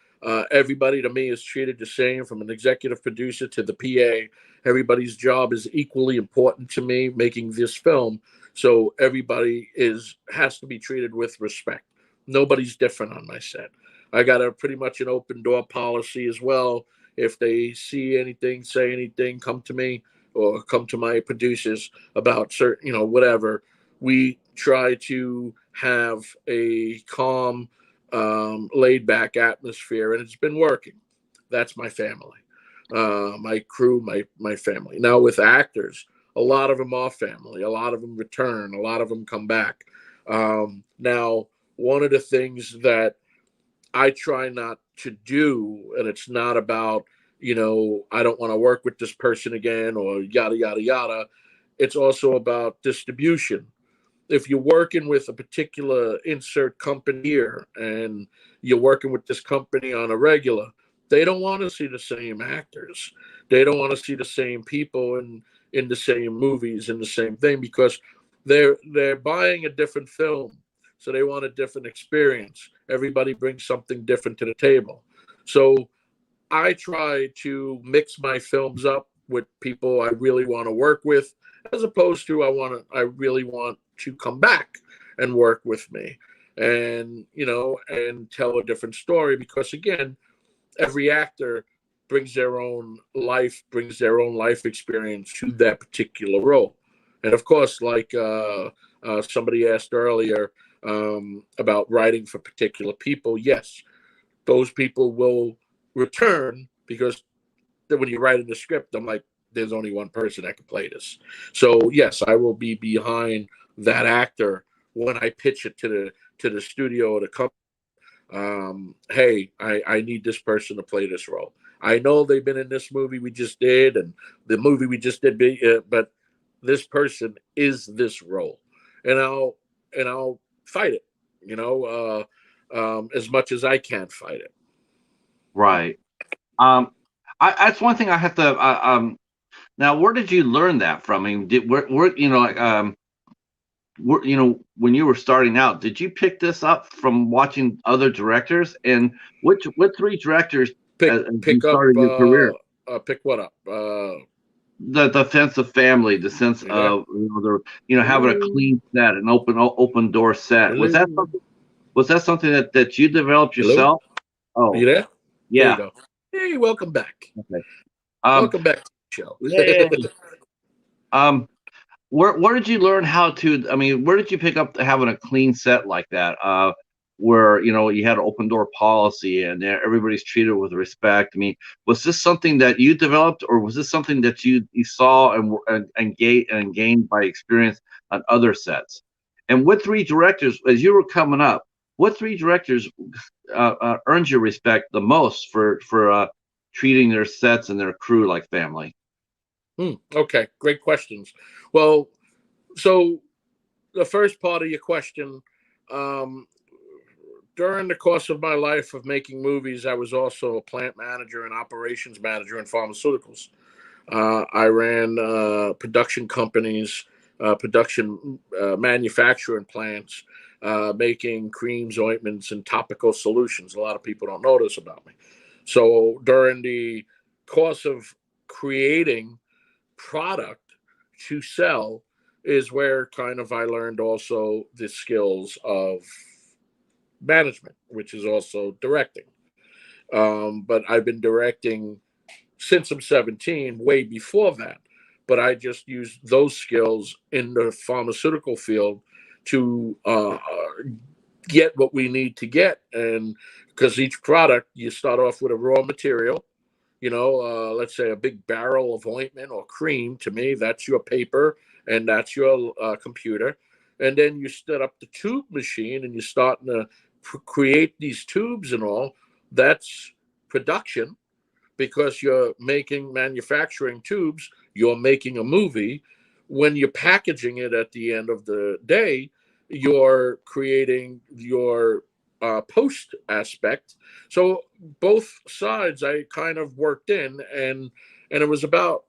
everybody to me is treated the same, from an executive producer to the PA. Everybody's job is equally important to me making this film. So everybody has to be treated with respect. Nobody's different on my set. I got a pretty much an open door policy as well. If they see anything, say anything, come to me or come to my producers about certain, whatever. We try to have a calm, laid back atmosphere, and it's been working. That's my family, my crew, my family. Now with actors, a lot of them are family. A lot of them return. A lot of them come back. Now, one of the things that I try not to do, and it's not about, I don't want to work with this person again or yada, yada, yada. It's also about distribution. If you're working with a particular insert company here and you're working with this company on a regular, they don't want to see the same actors. They don't want to see the same people in the same movies and the same thing, because they're buying a different film. So they want a different experience. Everybody brings something different to the table. So I try to mix my films up with people I really want to work with, as opposed to I really want to come back and work with me, and and tell a different story, because again, every actor brings their own life experience to that particular role. And of course, like somebody asked earlier, about writing for particular people, yes, those people will return, because when you write in the script, I'm like, there's only one person that can play this. So yes, I will be behind that actor when I pitch it to the studio or the company. Hey, I need this person to play this role. I know they've been in this movie we just did and the movie we just did, but this person is this role, and I'll fight it, as much as I can fight it. Right. That's one thing I have to. Now, where did you learn that from? I mean, where when you were starting out, did you pick this up from watching other directors? And what three directors as you Pick up started your career? pick what up? The sense of family, the sense Yeah. of having a Hello. clean set, an open door set. Hello. Was that something that you developed Hello. yourself? Are you Oh, there? There you yeah. go. Hey, welcome back. Okay. Um, Welcome back to the show. Yay. Um, where did you learn how to? I mean, where did you pick up having a clean set like that? Where you had an open door policy and everybody's treated with respect. I mean, was this something that you developed, or was this something that you saw and gained by experience on other sets? And what three directors, as you were coming up, what three directors earned your respect the most for treating their sets and their crew like family? Okay, great questions. Well, so the first part of your question, um, during the course of my life of making movies, I was also a plant manager and operations manager in pharmaceuticals. I ran production companies, production manufacturing plants, making creams, ointments, and topical solutions. A lot of people don't know this about me. So during the course of creating product to sell is where kind of I learned also the skills of management, which is also directing. But I've been directing since I'm 17, way before that. But I just used those skills in the pharmaceutical field to get what we need to get. And because each product, you start off with a raw material, let's say a big barrel of ointment or cream. To me, that's your paper and that's your computer. And then you set up the tube machine and you're starting to create these tubes and all. That's production, because you're manufacturing tubes, you're making a movie. When you're packaging it at the end of the day, you're creating your post aspect. So both sides I kind of worked in, and it was about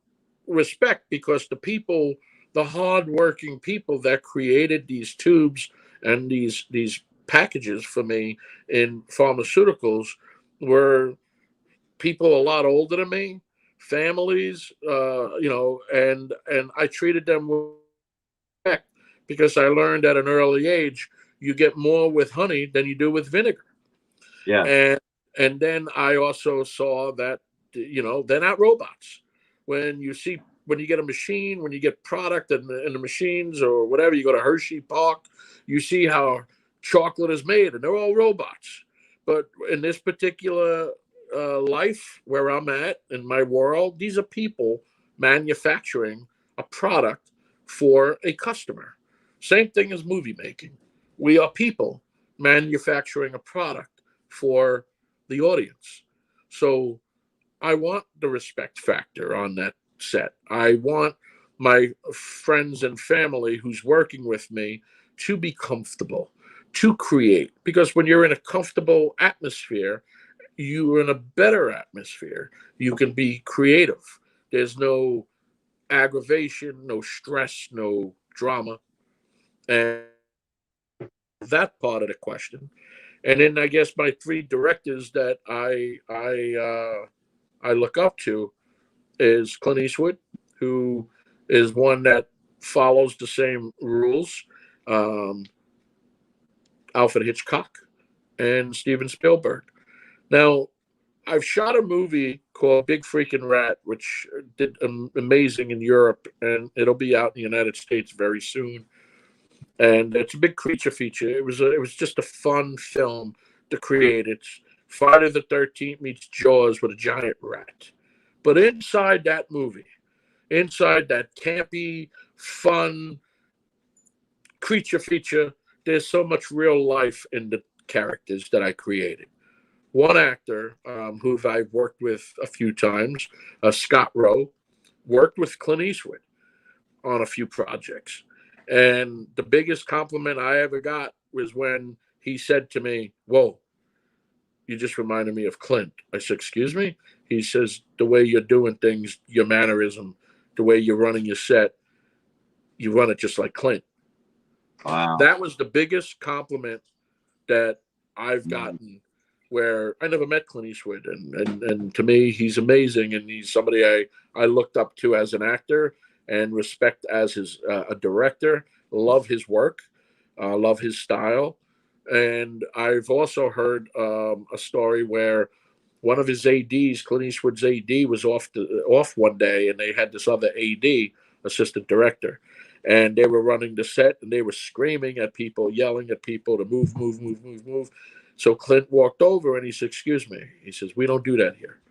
respect, because the hardworking people that created these tubes and these packages for me in pharmaceuticals were people a lot older than me, families, and I treated them with respect, because I learned at an early age you get more with honey than you do with vinegar. Yeah. And then I also saw that they're not robots. When you get a machine, when you get product in the machines or whatever, you go to Hershey Park, you see how chocolate is made, and they're all robots. But in this particular life where I'm at in my world, these are people manufacturing a product for a customer. Same thing as movie making. We are people manufacturing a product for the audience. So I want the respect factor on that set. I want my friends and family who's working with me to be comfortable, to create. Because when you're in a comfortable atmosphere, you're in a better atmosphere. You can be creative. There's no aggravation, no stress, no drama. And that part of the question. And then I guess my three directors that I look up to is Clint Eastwood, who is one that follows the same rules, um, Alfred Hitchcock, and Steven Spielberg. Now, I've shot a movie called Big Freaking Rat, which did amazing in Europe, and it'll be out in the United States very soon. And it's a big creature feature. It was just a fun film to create. It's Friday the 13th meets Jaws with a giant rat. But inside that movie, inside that campy, fun creature feature, there's so much real life in the characters that I created. One actor who I've worked with a few times, Scott Rowe, worked with Clint Eastwood on a few projects. And the biggest compliment I ever got was when he said to me, "Whoa, you just reminded me of Clint." I said, "Excuse me?" He says, "The way you're doing things, your mannerism, the way you're running your set, you run it just like Clint." Wow. That was the biggest compliment that I've Mm. gotten, where I never met Clint Eastwood. And to me, he's amazing. And he's somebody I looked up to as an actor and respect as a director. Love his work, love his style. And I've also heard a story where one of his ADs, Clint Eastwood's AD, was off one day, and they had this other AD, assistant director, and they were running the set, and they were screaming at people, yelling at people to move, move, move, move, move. So Clint walked over and he said, "Excuse me." He says, "We don't do that here.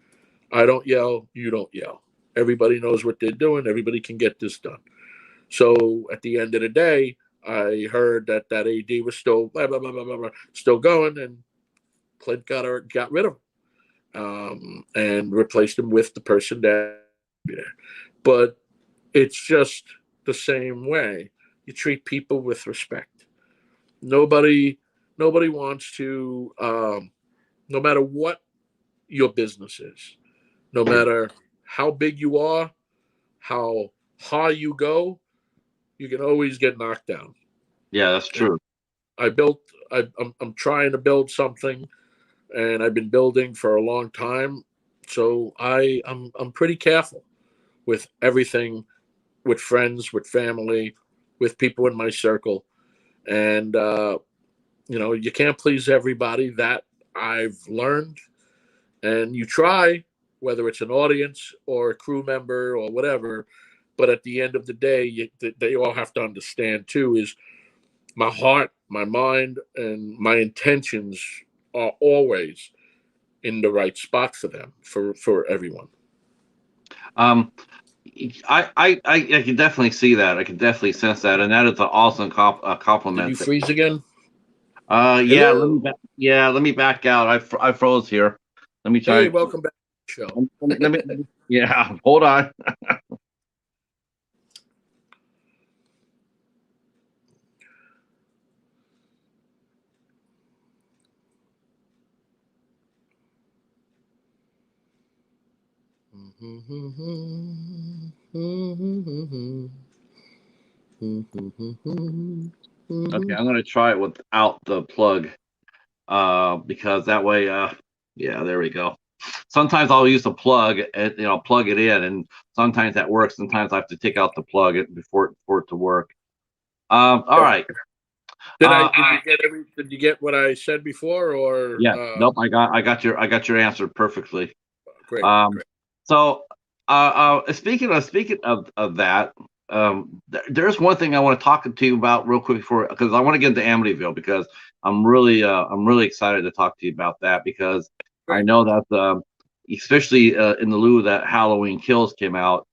I don't yell. You don't yell. Everybody knows what they're doing. Everybody can get this done." So at the end of the day, I heard that AD was still blah, blah, blah, blah, blah, still going, and Clint got rid of him, and replaced him with the person that. But it's just the same way. You treat people with respect. Nobody, nobody wants to. No matter what your business is, no matter how big you are, how high you go, you can always get knocked down. Yeah, that's And true. I built. I'm trying to build something, and I've been building for a long time. So I'm pretty careful with everything, with friends, with family, with people in my circle. And you can't please everybody. That I've learned. And you try, whether it's an audience or a crew member or whatever. But at the end of the day, they all have to understand too, is my heart, my mind, and my intentions are always in the right spot for them, for everyone. Um, I can definitely see that. I can definitely sense that, and that is an awesome Did you compliment. freeze again? Yeah, Hello. let me back out. I froze here. Let me Hey, try. welcome back to the show. Yeah, hold on. Okay, I'm gonna try it without the plug. Because that way, yeah, there we go. Sometimes I'll use the plug and plug it in, and sometimes that works. Sometimes I have to take out the plug for it to work. All right. Did you get what I said before, or Yeah, nope. I got your answer perfectly. great, Um, great. so speaking of that, there's one thing I want to talk to you about real quick because I want to get into Amityville because I'm really excited to talk to you about that because I Great. know that especially in the lieu that Halloween Kills came out.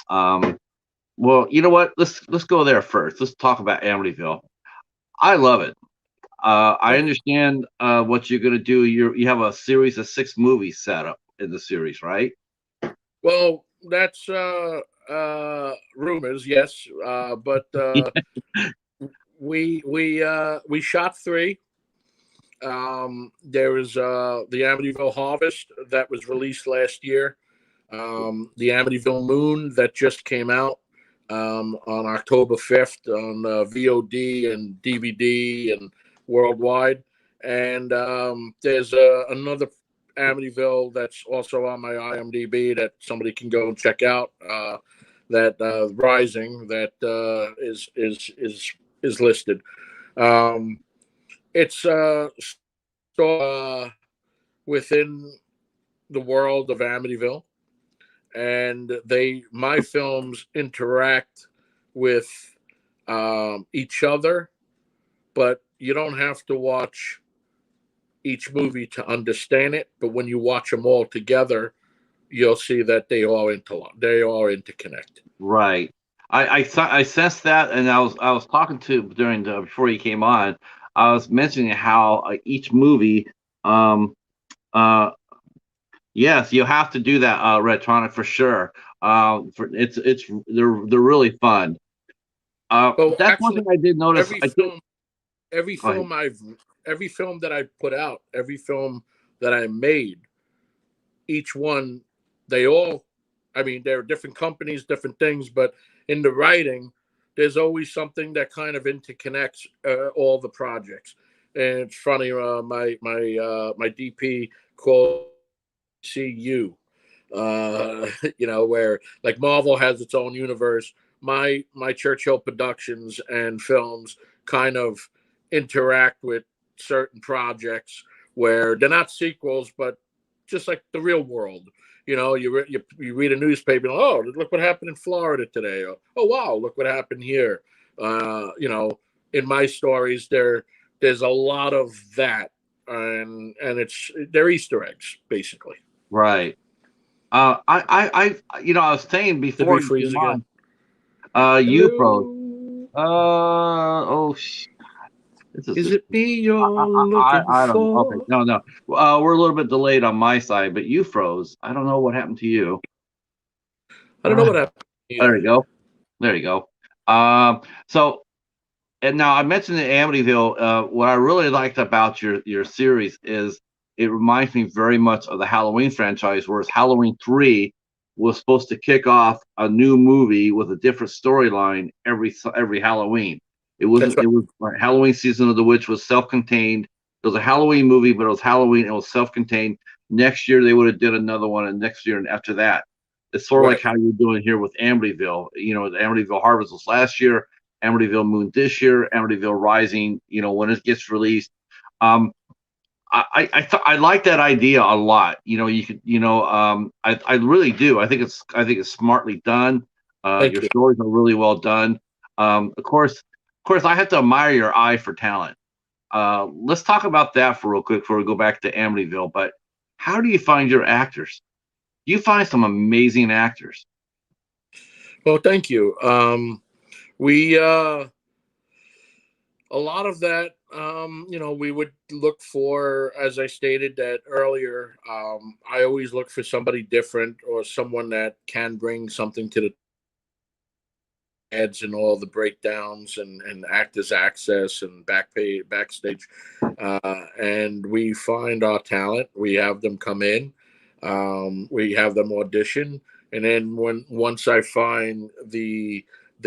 Well, you know what? Let's go there first. Let's talk about Amityville. I love it. I Thank you. understand what you're gonna do. You have a series of 6 movies set up in the series, right? Well, that's rumors, yes, but we shot three. There was the Amityville Harvest that was released last year. The Amityville Moon that just came out on October 5th on VOD and DVD and worldwide. And there's another Amityville that's also on my IMDb that somebody can go and check out. That Rising that is listed. Um, it's within the world of Amityville, and my films interact with each other, but you don't have to watch each movie to understand it. But when you watch them all together, you'll see that they all interconnect. Right. I sensed that, and I was talking to during the before you came on. I was mentioning how each movie, um, uh, yes, you have to do that, Redtronic for sure. It's they're really fun. Well, That's one actually, thing I did notice. every I did. film, every Go ahead. film I've, every film that I put out, every film that I made, each one, they all, I mean, there are different companies, different things, but in the writing, there's always something that kind of interconnects all the projects. And it's funny, my DP called CU, where like Marvel has its own universe. My Churchill productions and films kind of interact with certain projects where they're not sequels, but just like the real world. You read a newspaper, and, oh, look what happened in Florida today. Or, oh, wow, look what happened here. In my stories, there's a lot of that, and they're Easter eggs basically. Right. I was saying Did we before you freeze came again? on, you froze. Hello. Oh, this is Is just it me you're looking I don't know. Okay, for? no. We're a little bit delayed on my side, but you froze. I don't know what happened to you. I don't know what happened There you either. go. There you go. So and now I mentioned the Amityville. What I really liked about your series is it reminds me very much of the Halloween franchise, whereas Halloween 3 was supposed to kick off a new movie with a different storyline every Halloween. That's right. It was like Halloween Season of the Witch was self-contained. It was a Halloween movie, but it was Halloween. It was self-contained. Next year they would have did another one, and next year and after that. It's sort of like Right. how you're doing here with Amityville. The Amityville Harvest was last year. Amityville Moon this year, Amityville Rising, when it gets released. Um, I like that idea a lot. You could, I really do. I think it's smartly done. Thank Your you. stories are really well done. Of course, course, I have to admire your eye for talent. Let's talk about that for real quick before we go back to Amityville. But how do you find your actors? You find some amazing actors. Well, thank you. We A lot of that, we would look for, as I stated that earlier. I always look for somebody different or someone that can bring something to the ads and all the breakdowns and actors access and backstage, and we find our talent. We have them come in, we have them audition, and then once I find the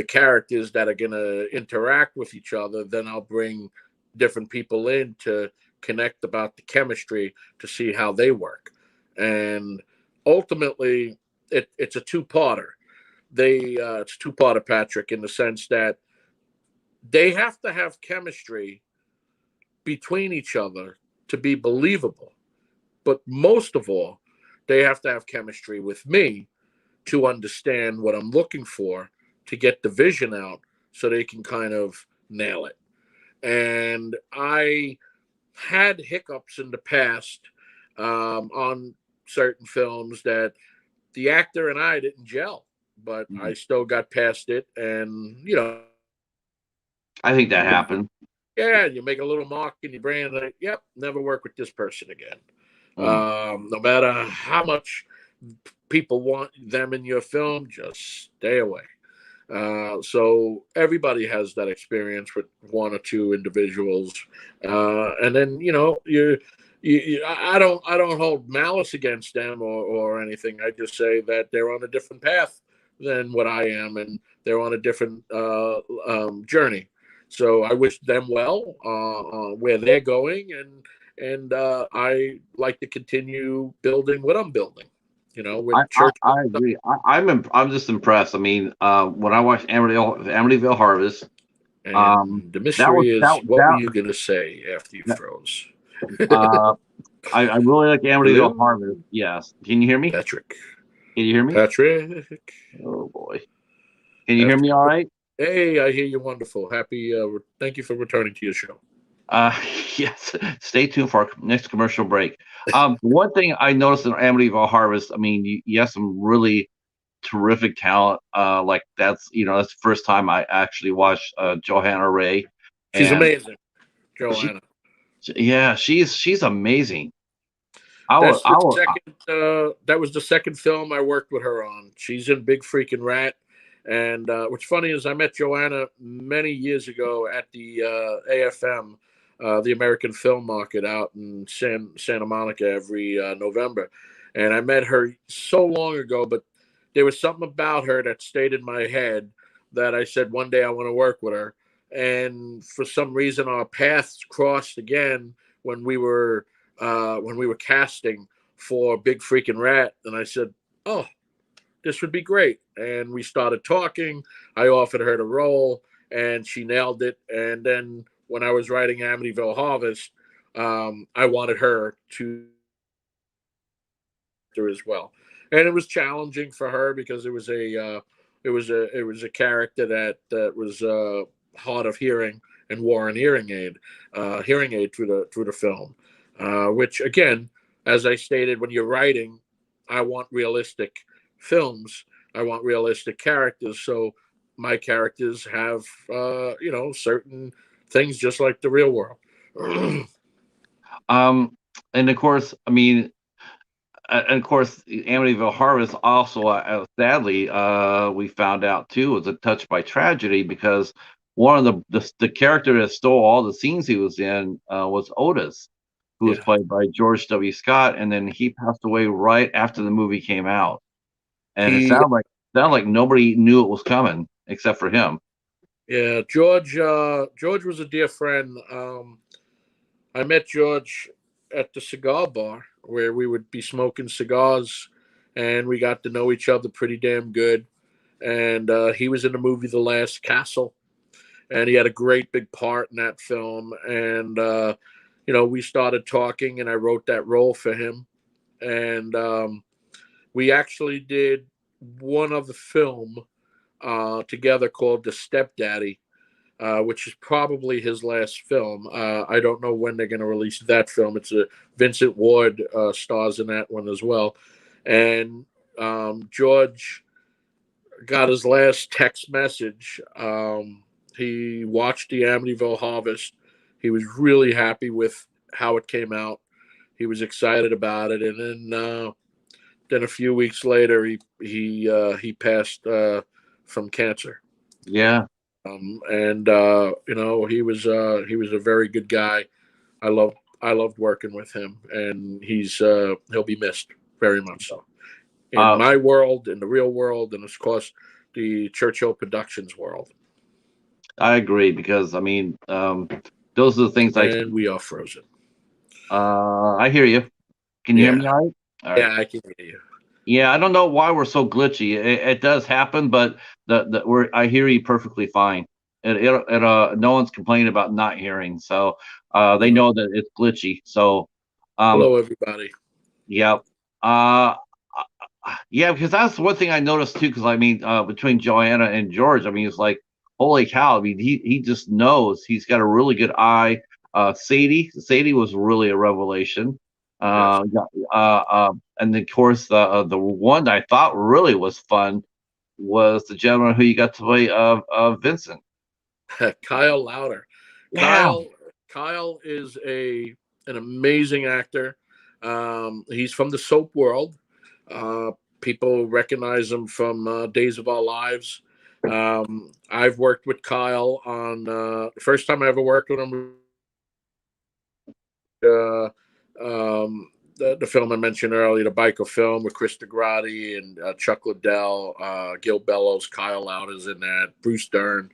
characters that are going to interact with each other, then I'll bring different people in to connect about the chemistry to see how they work. And ultimately, it's a two-parter. It's two-parter, Patrick, in the sense that they have to have chemistry between each other to be believable. But most of all, they have to have chemistry with me to understand what I'm looking for, to get the vision out so they can kind of nail it. And I had hiccups in the past, on certain films that the actor and I didn't gel, but I Mm. still got past it. And, I think that happened. yeah, you make a little mark in your brain, like, yep, never work with this person again. Mm. No matter how much people want them in your film, just stay away. So everybody has that experience with one or two individuals, and then I don't hold malice against them or anything. I just say that they're on a different path than what I am, and they're on a different journey. So I wish them well where they're going, and I like to continue building what I'm building. With Churchill. I agree. I'm just impressed. I mean, when I watched Amityville Harvest, And the that was mystery is, what were that you going to say after you that froze? uh, I really like Amityville Hello, Harvest. Yes. Can you hear me? Patrick. Can you hear me? Patrick. Oh boy. Can you hear After, me all right? hey, I hear you. Wonderful. Happy. Thank you for returning to your show. Uh, yes. Stay tuned for our next commercial break. One thing I noticed in Amityville Harvest, I mean, you have some really terrific talent. Like that's the first time I actually watched Johanna Ray, She's and amazing, she, Joanna. yeah, she's amazing. That's I the would, second. That was the second film I worked with her on. She's in Big Freaking Rat. And what's funny is I met Joanna many years ago at the AFM, the American Film Market out in Santa Monica every November. And I met her so long ago, but there was something about her that stayed in my head that I said one day I want to work with her. And for some reason, our paths crossed again when we were casting for Big Freaking Rat. And I said, "Oh, this would be great." And we started talking. I offered her the role, and she nailed it. And then when I was writing Amityville Harvest, I wanted her to do as well. And it was challenging for her because it was a character that was hard of hearing and wore an hearing aid through the film, which again, as I stated, when you're writing, I want realistic films. I want realistic characters. So my characters have certain things just like the real world. um, and of course, I mean, and of course, Amityville Harvest also, sadly, we found out too, was a touch by tragedy because one of the character that stole all the scenes he was in was Otis, who was Yeah. played by George W. Scott, and then he passed away right after the movie came out, and it He sounded like nobody knew it was coming except for him. Yeah, George was a dear friend. I met George at the cigar bar where we would be smoking cigars, and we got to know each other pretty damn good. And he was in the movie The Last Castle, and he had a great big part in that film. And we started talking, and I wrote that role for him. And we actually did one other film together called The Stepdaddy, which is probably his last film. I don't know when they're going to release that film. It's a Vincent Ward stars in that one as well, and George got his last text message. He watched the Amityville Harvest. He was really happy with how it came out. He was excited about it, and then a few weeks later, he passed from cancer. Yeah, And you know, he was a very good guy. I loved working with him, and he'll be missed very much so in uh, my world, in the real world, and of course the Churchill Productions world. I agree because I mean, those are the things I. And we are frozen. I hear you. Can you hear Yeah, me all right? All right. yeah, I can hear you. Yeah, I don't know why we're so glitchy. It does happen, but I hear you perfectly fine. No one's complaining about not hearing, so they Uh, know that it's glitchy. So, um, Hello, everybody. yeah, uh, yeah, because that's one thing I noticed too. Because I mean, between Joanna and George, I mean, it's like, holy cow! I mean, he just knows. He's got a really good eye. Sadie was really a revelation. Yes, Yeah, and of course, the one that I thought really was fun was the gentleman who you got to play Vincent. Kyle Louder. Yeah, Kyle Kyle is a an amazing actor. He's from the soap world. Uh, People recognize him from Days of Our Lives. I've worked with Kyle on the first time I ever worked with him. Uh, the film I mentioned earlier, the biker film with Chris DeGrati and Chuck Liddell, Gil Bellows, Kyle Louder's in that, Bruce Dern.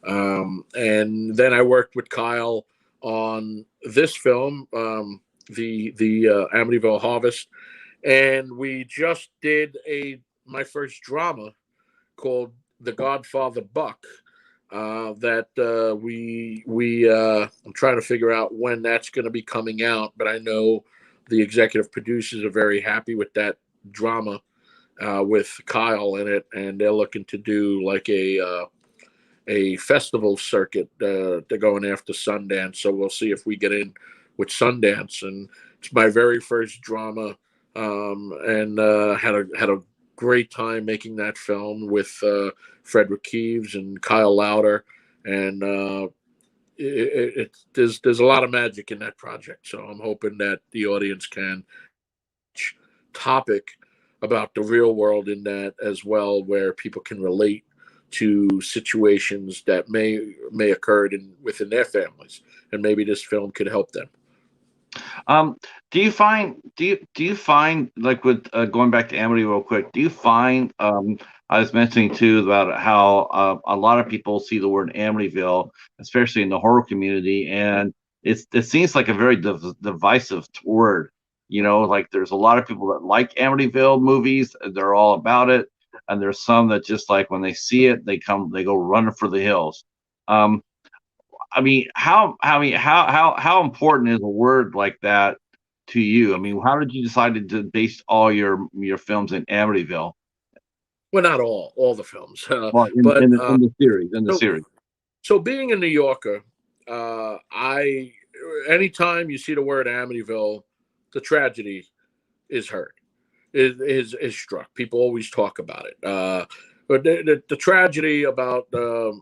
And then I worked with Kyle on this film, the Amityville Harvest, and we just did my first drama called The Godfather Buck. That we I'm trying to figure out when that's going to be coming out, but I know the executive producers are very happy with that drama with Kyle in it, and they're looking to do like a festival circuit. They're going after Sundance, so we'll see if we get in with Sundance. And it's my very first drama, and had a great time making that film with Frederick Keeves and Kyle Louder, and there's a lot of magic in that project. So I'm hoping that the audience can topic about the real world in that as well, where people can relate to situations that may occur within their families, and maybe this film could help them. Um, do you find like with going back to Amity real quick? Do you find I was mentioning too about how a lot of people see the word Amityville, especially in the horror community, and it seems like a very divisive word. You know, like there's a lot of people that like Amityville movies, and they're all about it, and there's some that just like when they see it, they go running for the hills. Um, I mean, how important is a word like that to you? I mean, how did you decide to base all your films in Amityville? Well, not all the films, Well, but in the series, so so being a New Yorker, I anytime you see the word Amityville, the tragedy is heard, is struck. People always talk about it. But the tragedy about the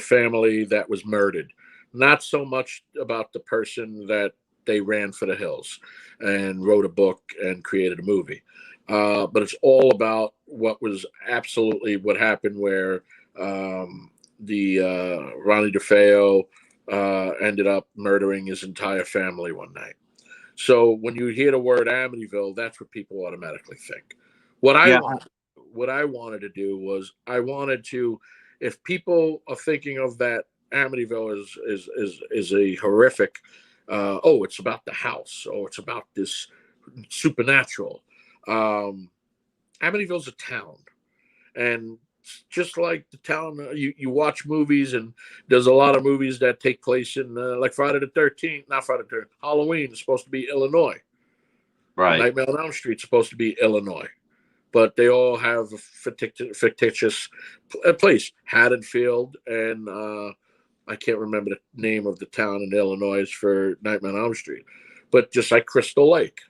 family that was murdered, not so much about the person that they ran for the hills and wrote a book and created a movie. But it's all about what was absolutely what happened, where the Ronnie DeFeo ended up murdering his entire family one night. So when you hear the word Amityville, that's what people automatically think. What I yeah, wanted, what I wanted to do was I wanted to, if people are thinking of that Amityville is a horrific, oh, it's about the house, oh, it's about this supernatural. Um, Amityville's a town, and just like the town, you watch movies, and there's a lot of movies that take place in like Friday the 13th, not Friday the 13th, Halloween is supposed to be Illinois. right. Nightmare on Elm Street is supposed to be Illinois. but they all have a fictitious place. Haddonfield and I can't remember the name of the town in Illinois for Nightmare on Elm Street, but just like Crystal Lake.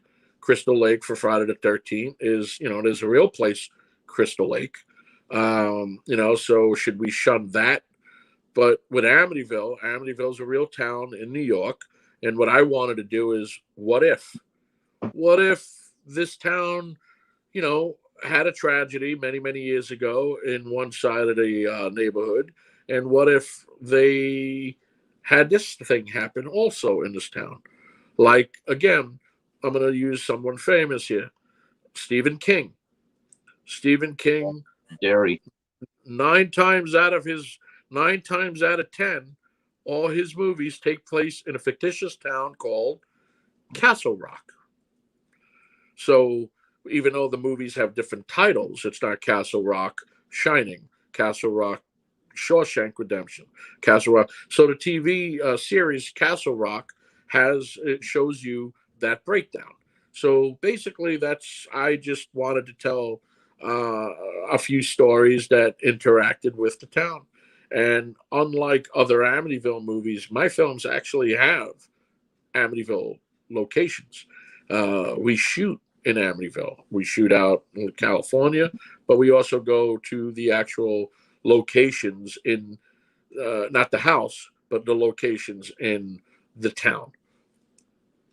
Crystal Lake for Friday the 13th is, there's a real place, Crystal Lake. So should we shun that? But with Amityville's a real town in New York. And what I wanted to do is, what if? What if this town, had a tragedy many, many years ago in one side of the neighborhood? And what if they had this thing happen also in this town? Like, again, I'm going to use someone famous here, Stephen King. Stephen King, Dairy. nine times out of his 9 times out of 10, all his movies take place in a fictitious town called Castle Rock. So even though the movies have different titles, it's not Castle Rock Shining, Castle Rock Shawshank Redemption, Castle Rock. So the TV series Castle Rock it shows you that breakdown. So basically, I just wanted to tell a few stories that interacted with the town. And unlike other Amityville movies, my films actually have Amityville locations. We shoot in Amityville. We shoot out in California, but we also go to the actual locations in not the house, but the locations in the town.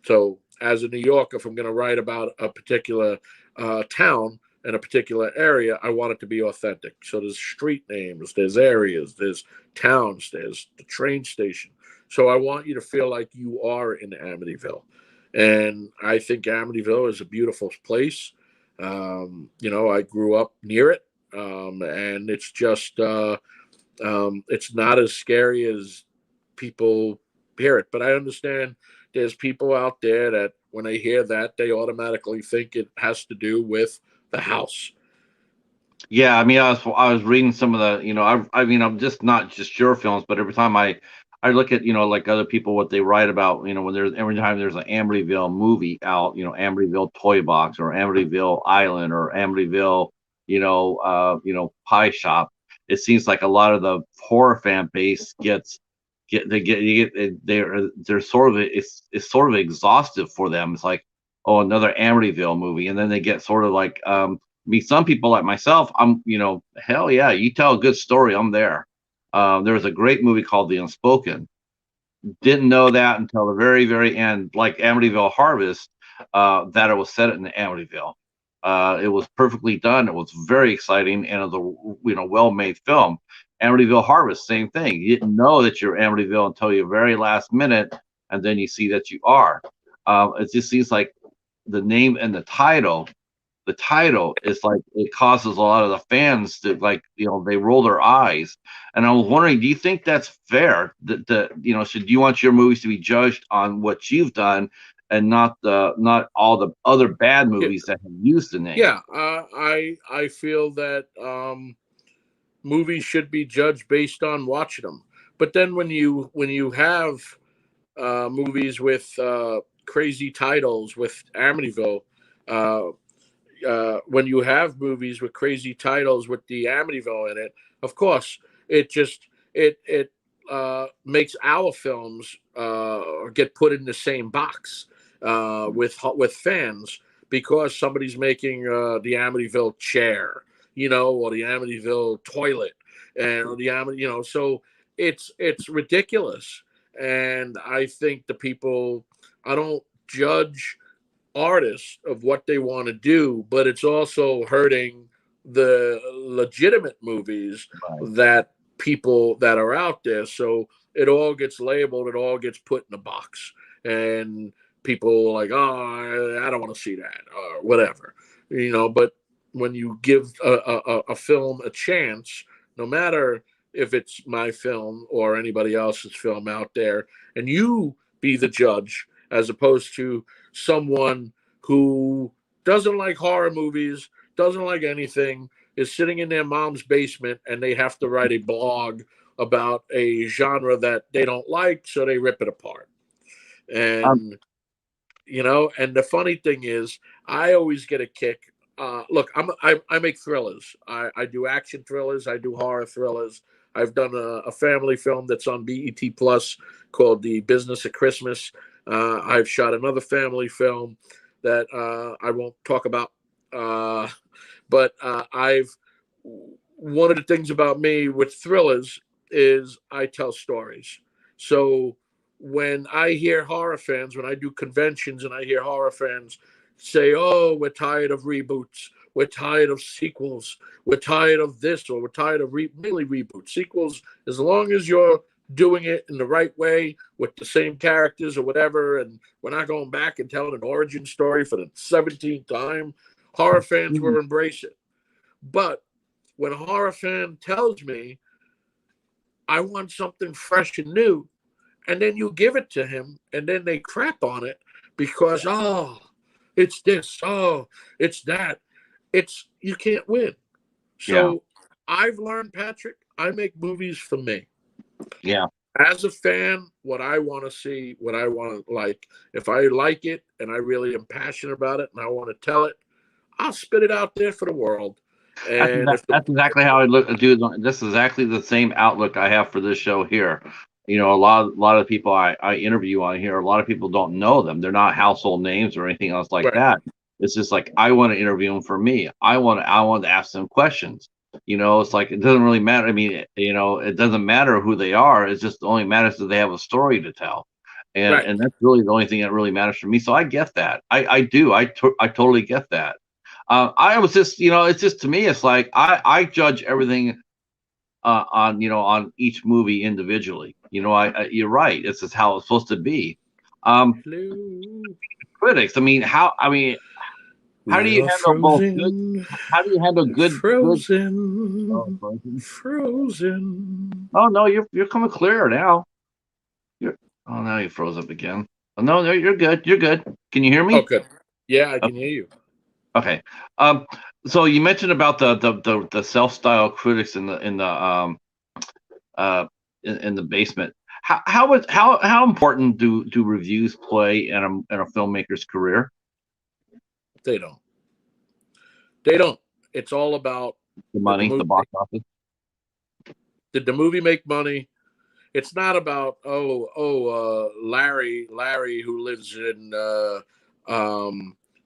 So, as a New Yorker, if I'm going to write about a particular town in a particular area, I want it to be authentic. So, there's street names, there's areas, there's towns, there's the train station. So, I want you to feel like you are in Amityville. And I think Amityville is a beautiful place. I grew up near it, and it's just it's not as scary as people hear it. But I understand there's people out there that when they hear that, they automatically think it has to do with the house. Yeah, I mean, I was reading some of the, I mean, I'm just not just your films, but every time I look at, like other people, what they write about, when every time there's an Amityville movie out, Amityville Toy Box or Amityville Island or Amityville, Pie Shop, it seems like a lot of the horror fan base they're sort of, it's sort of exhaustive for them. It's like, oh, another Amityville movie, and then they get sort of like, some people like myself, hell yeah, you tell a good story, I'm there. There was a great movie called The Unspoken. Didn't know that until the very, very end, like Amityville Harvest, that it was set in Amityville. It was perfectly done. It was very exciting, and it was a well-made film. Amityville Harvest, same thing. You didn't know that you're Amityville until your very last minute, and then you see that you are. It just seems like the name and the title is like, it causes a lot of the fans to, like, they roll their eyes. And I was wondering, do you think that's fair? That should you want your movies to be judged on what you've done and not all the other bad movies that have used the name? Yeah, I feel that movies should be judged based on watching them. But then when you have movies with crazy titles with Amityville. When you have movies with crazy titles with the Amityville in it, of course, it makes our films get put in the same box with fans because somebody's making the Amityville chair, or the Amityville toilet, and the Amity, so it's ridiculous. And I think the people, I don't judge artists of what they want to do, but it's also hurting the legitimate movies Right. that people that are out there. So it all gets labeled, it all gets put in a box, and people are like, oh, I don't want to see that or whatever, But when you give a film a chance, no matter if it's my film or anybody else's film out there, and you be the judge as opposed to someone who doesn't like horror movies, doesn't like anything, is sitting in their mom's basement and they have to write a blog about a genre that they don't like, so they rip it apart. Um, And and the funny thing is, I always get a kick look, I make thrillers. I do action thrillers. I do horror thrillers. I've done a family film that's on BET Plus called The Business of Christmas. I've shot another family film that I won't talk about. But I've one of the things about me with thrillers is I tell stories. So when I hear horror fans, when I do conventions and I hear horror fans say, "Oh, we're tired of reboots. We're tired of sequels. We're tired of this, or we're tired of mainly reboots. Sequels, as long as you're doing it in the right way with the same characters or whatever, and we're not going back and telling an origin story for the 17th time, horror fans will embrace it." But when a horror fan tells me, "I want something fresh and new," and then you give it to him, and then they crap on it because, "Oh, it's this, oh, it's that," you can't win. Yeah. So I've learned, Patrick, I make movies for me. Yeah. As a fan, what I want to see, what I want to like, if I like it and I really am passionate about it and I want to tell it, I'll spit it out there for the world. And if the That's exactly how I look. This is exactly the same outlook I have for this show here. You know, a lot of the people I interview on here, a lot of people don't know them. They're not household names or anything else like right, that. It's just like I want to interview them for me. I want to ask them questions. You know, it's like it doesn't really matter. I mean, you know, it doesn't matter who they are. It's just only matters that they have a story to tell, right, and that's really the only thing that really matters for me. So I get that. I do. I totally get that. I was just, you know, it's just to me, it's like I judge everything on, you know, on each movie individually. You know, you're right. This is how it's supposed to be. Um, hello, Critics. How do we you are handle both good? frozen, How do you handle good? Oh, frozen, frozen. frozen. Oh no, you're coming clear now. You're. Oh, now you froze up again. Oh, no, you're good. You're good. Can you hear Oh, me? good. Yeah, I can hear you. Okay. Um, so you mentioned about the self-styled critics in the uh in the basement. How important do reviews play in a filmmaker's career? They don't. They don't. It's all about, The did the money, the movie box office. did the movie make money? It's not about, Larry who lives in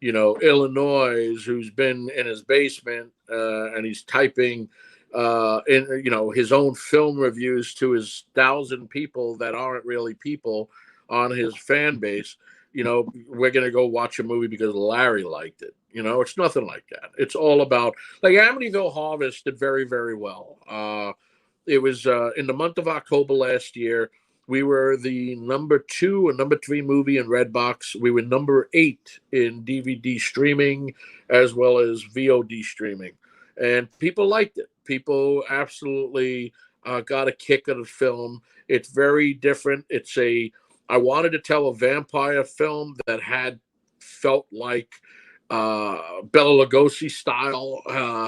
Illinois, who's been in his basement and he's typing in his own film reviews to his 1,000 people that aren't really people on his fan base. We're gonna go watch a movie because Larry liked it. It's nothing like that. It's all about, like, Amityville Harvest did very, very well. It was in the month of October last year. We were the number 2 and number 3 movie in Redbox. We were number 8 in DVD streaming as well as VOD streaming, and people liked it. People absolutely got a kick out of the film. It's very different. I wanted to tell a vampire film that had felt like Bela Lugosi style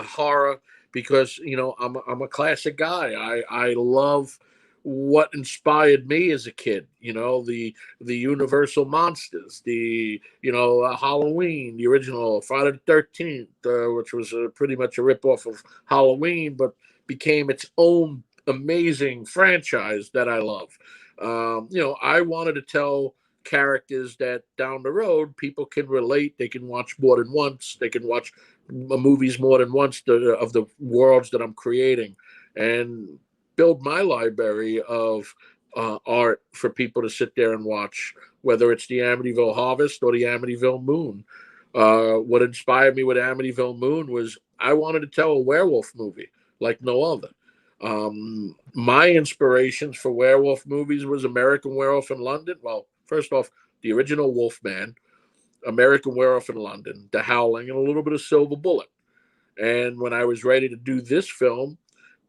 horror, because I'm a classic guy. I love what inspired me as a kid. The Universal monsters, the Halloween, the original Friday the 13th, which was pretty much a ripoff of Halloween, but became its own amazing franchise that I love. I wanted to tell characters that down the road people can relate. They can watch more than once. They can watch movies more than once of the worlds that I'm creating, and build my library of art for people to sit there and watch, whether it's the Amityville Harvest or the Amityville Moon. What inspired me with Amityville Moon was I wanted to tell a werewolf movie like no other. My inspirations for werewolf movies was American Werewolf in London. Well, first off, the original Wolfman, American Werewolf in London, The Howling, and a little bit of Silver Bullet. And when I was ready to do this film,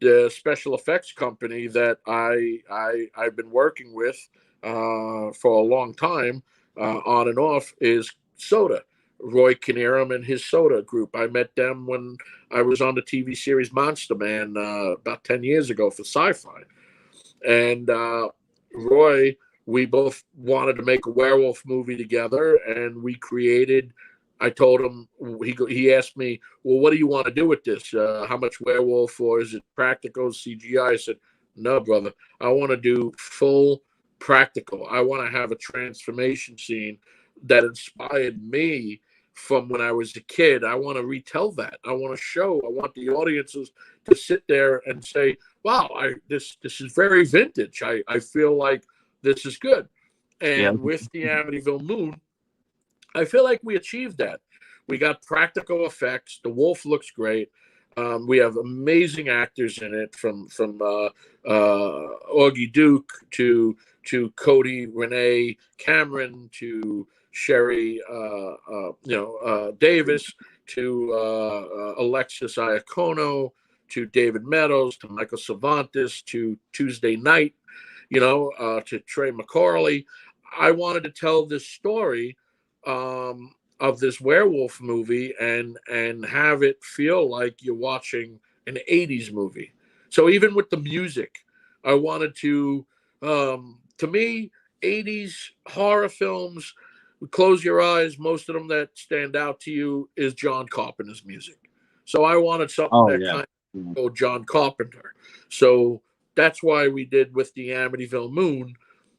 the special effects company that I've been working with for a long time, on and off, is Soda. Roy Kinnear and his Soda group. I met them when I was on the TV series Monster Man about 10 years ago for Sci-Fi. And Roy, we both wanted to make a werewolf movie together, and we created I told him, he asked me, well, what do you want to do with this? How much werewolf, or is it practical CGI? I said, no, brother, I want to do full practical. I want to have a transformation scene that inspired me from when I was a kid. I want to retell that. I want I want the audiences to sit there and say, wow, this is very vintage. I feel like this is good. Yeah. And with the Amityville Moon, I feel like we achieved that. We got practical effects. The wolf looks great. We have amazing actors in it, from Augie Duke to Cody Renee Cameron to Sherry Davis to Alexis Iacono to David Meadows to Michael Cervantes to Tuesday Night, to Trey McCarley. I wanted to tell this story of this werewolf movie and have it feel like you're watching an 80s movie. So even with the music, I wanted to me, 80s horror films, close your eyes, most of them that stand out to you is John Carpenter's music. So I wanted something Oh that yeah. kind of go John Carpenter. So that's why we did with the Amityville Moon.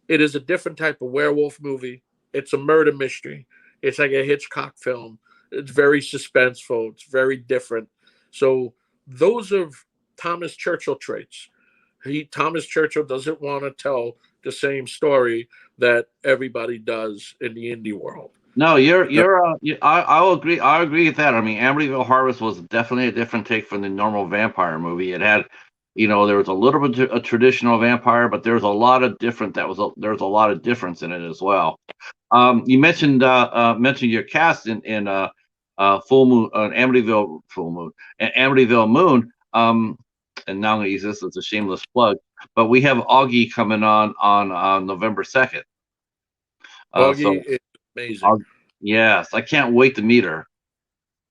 It is a different type of werewolf movie. It's a murder mystery. It's like a Hitchcock film. It's very suspenseful. It's very different. So those are Thomas Churchill traits. Thomas Churchill doesn't want to tell the same story that everybody does in the indie world. No, I'll agree. I agree with that. I mean, Amityville Harvest was definitely a different take from the normal vampire movie. It had, there was a little bit of a traditional vampire, but there's a lot of different. There's a lot of difference in it as well. You mentioned your cast in Full Moon, Amityville Full Moon, and Amityville Moon. And now I'm gonna use this as a shameless plug, but we have Augie coming on November 2nd. So Augie is amazing. Aug- yes, I can't wait to meet her.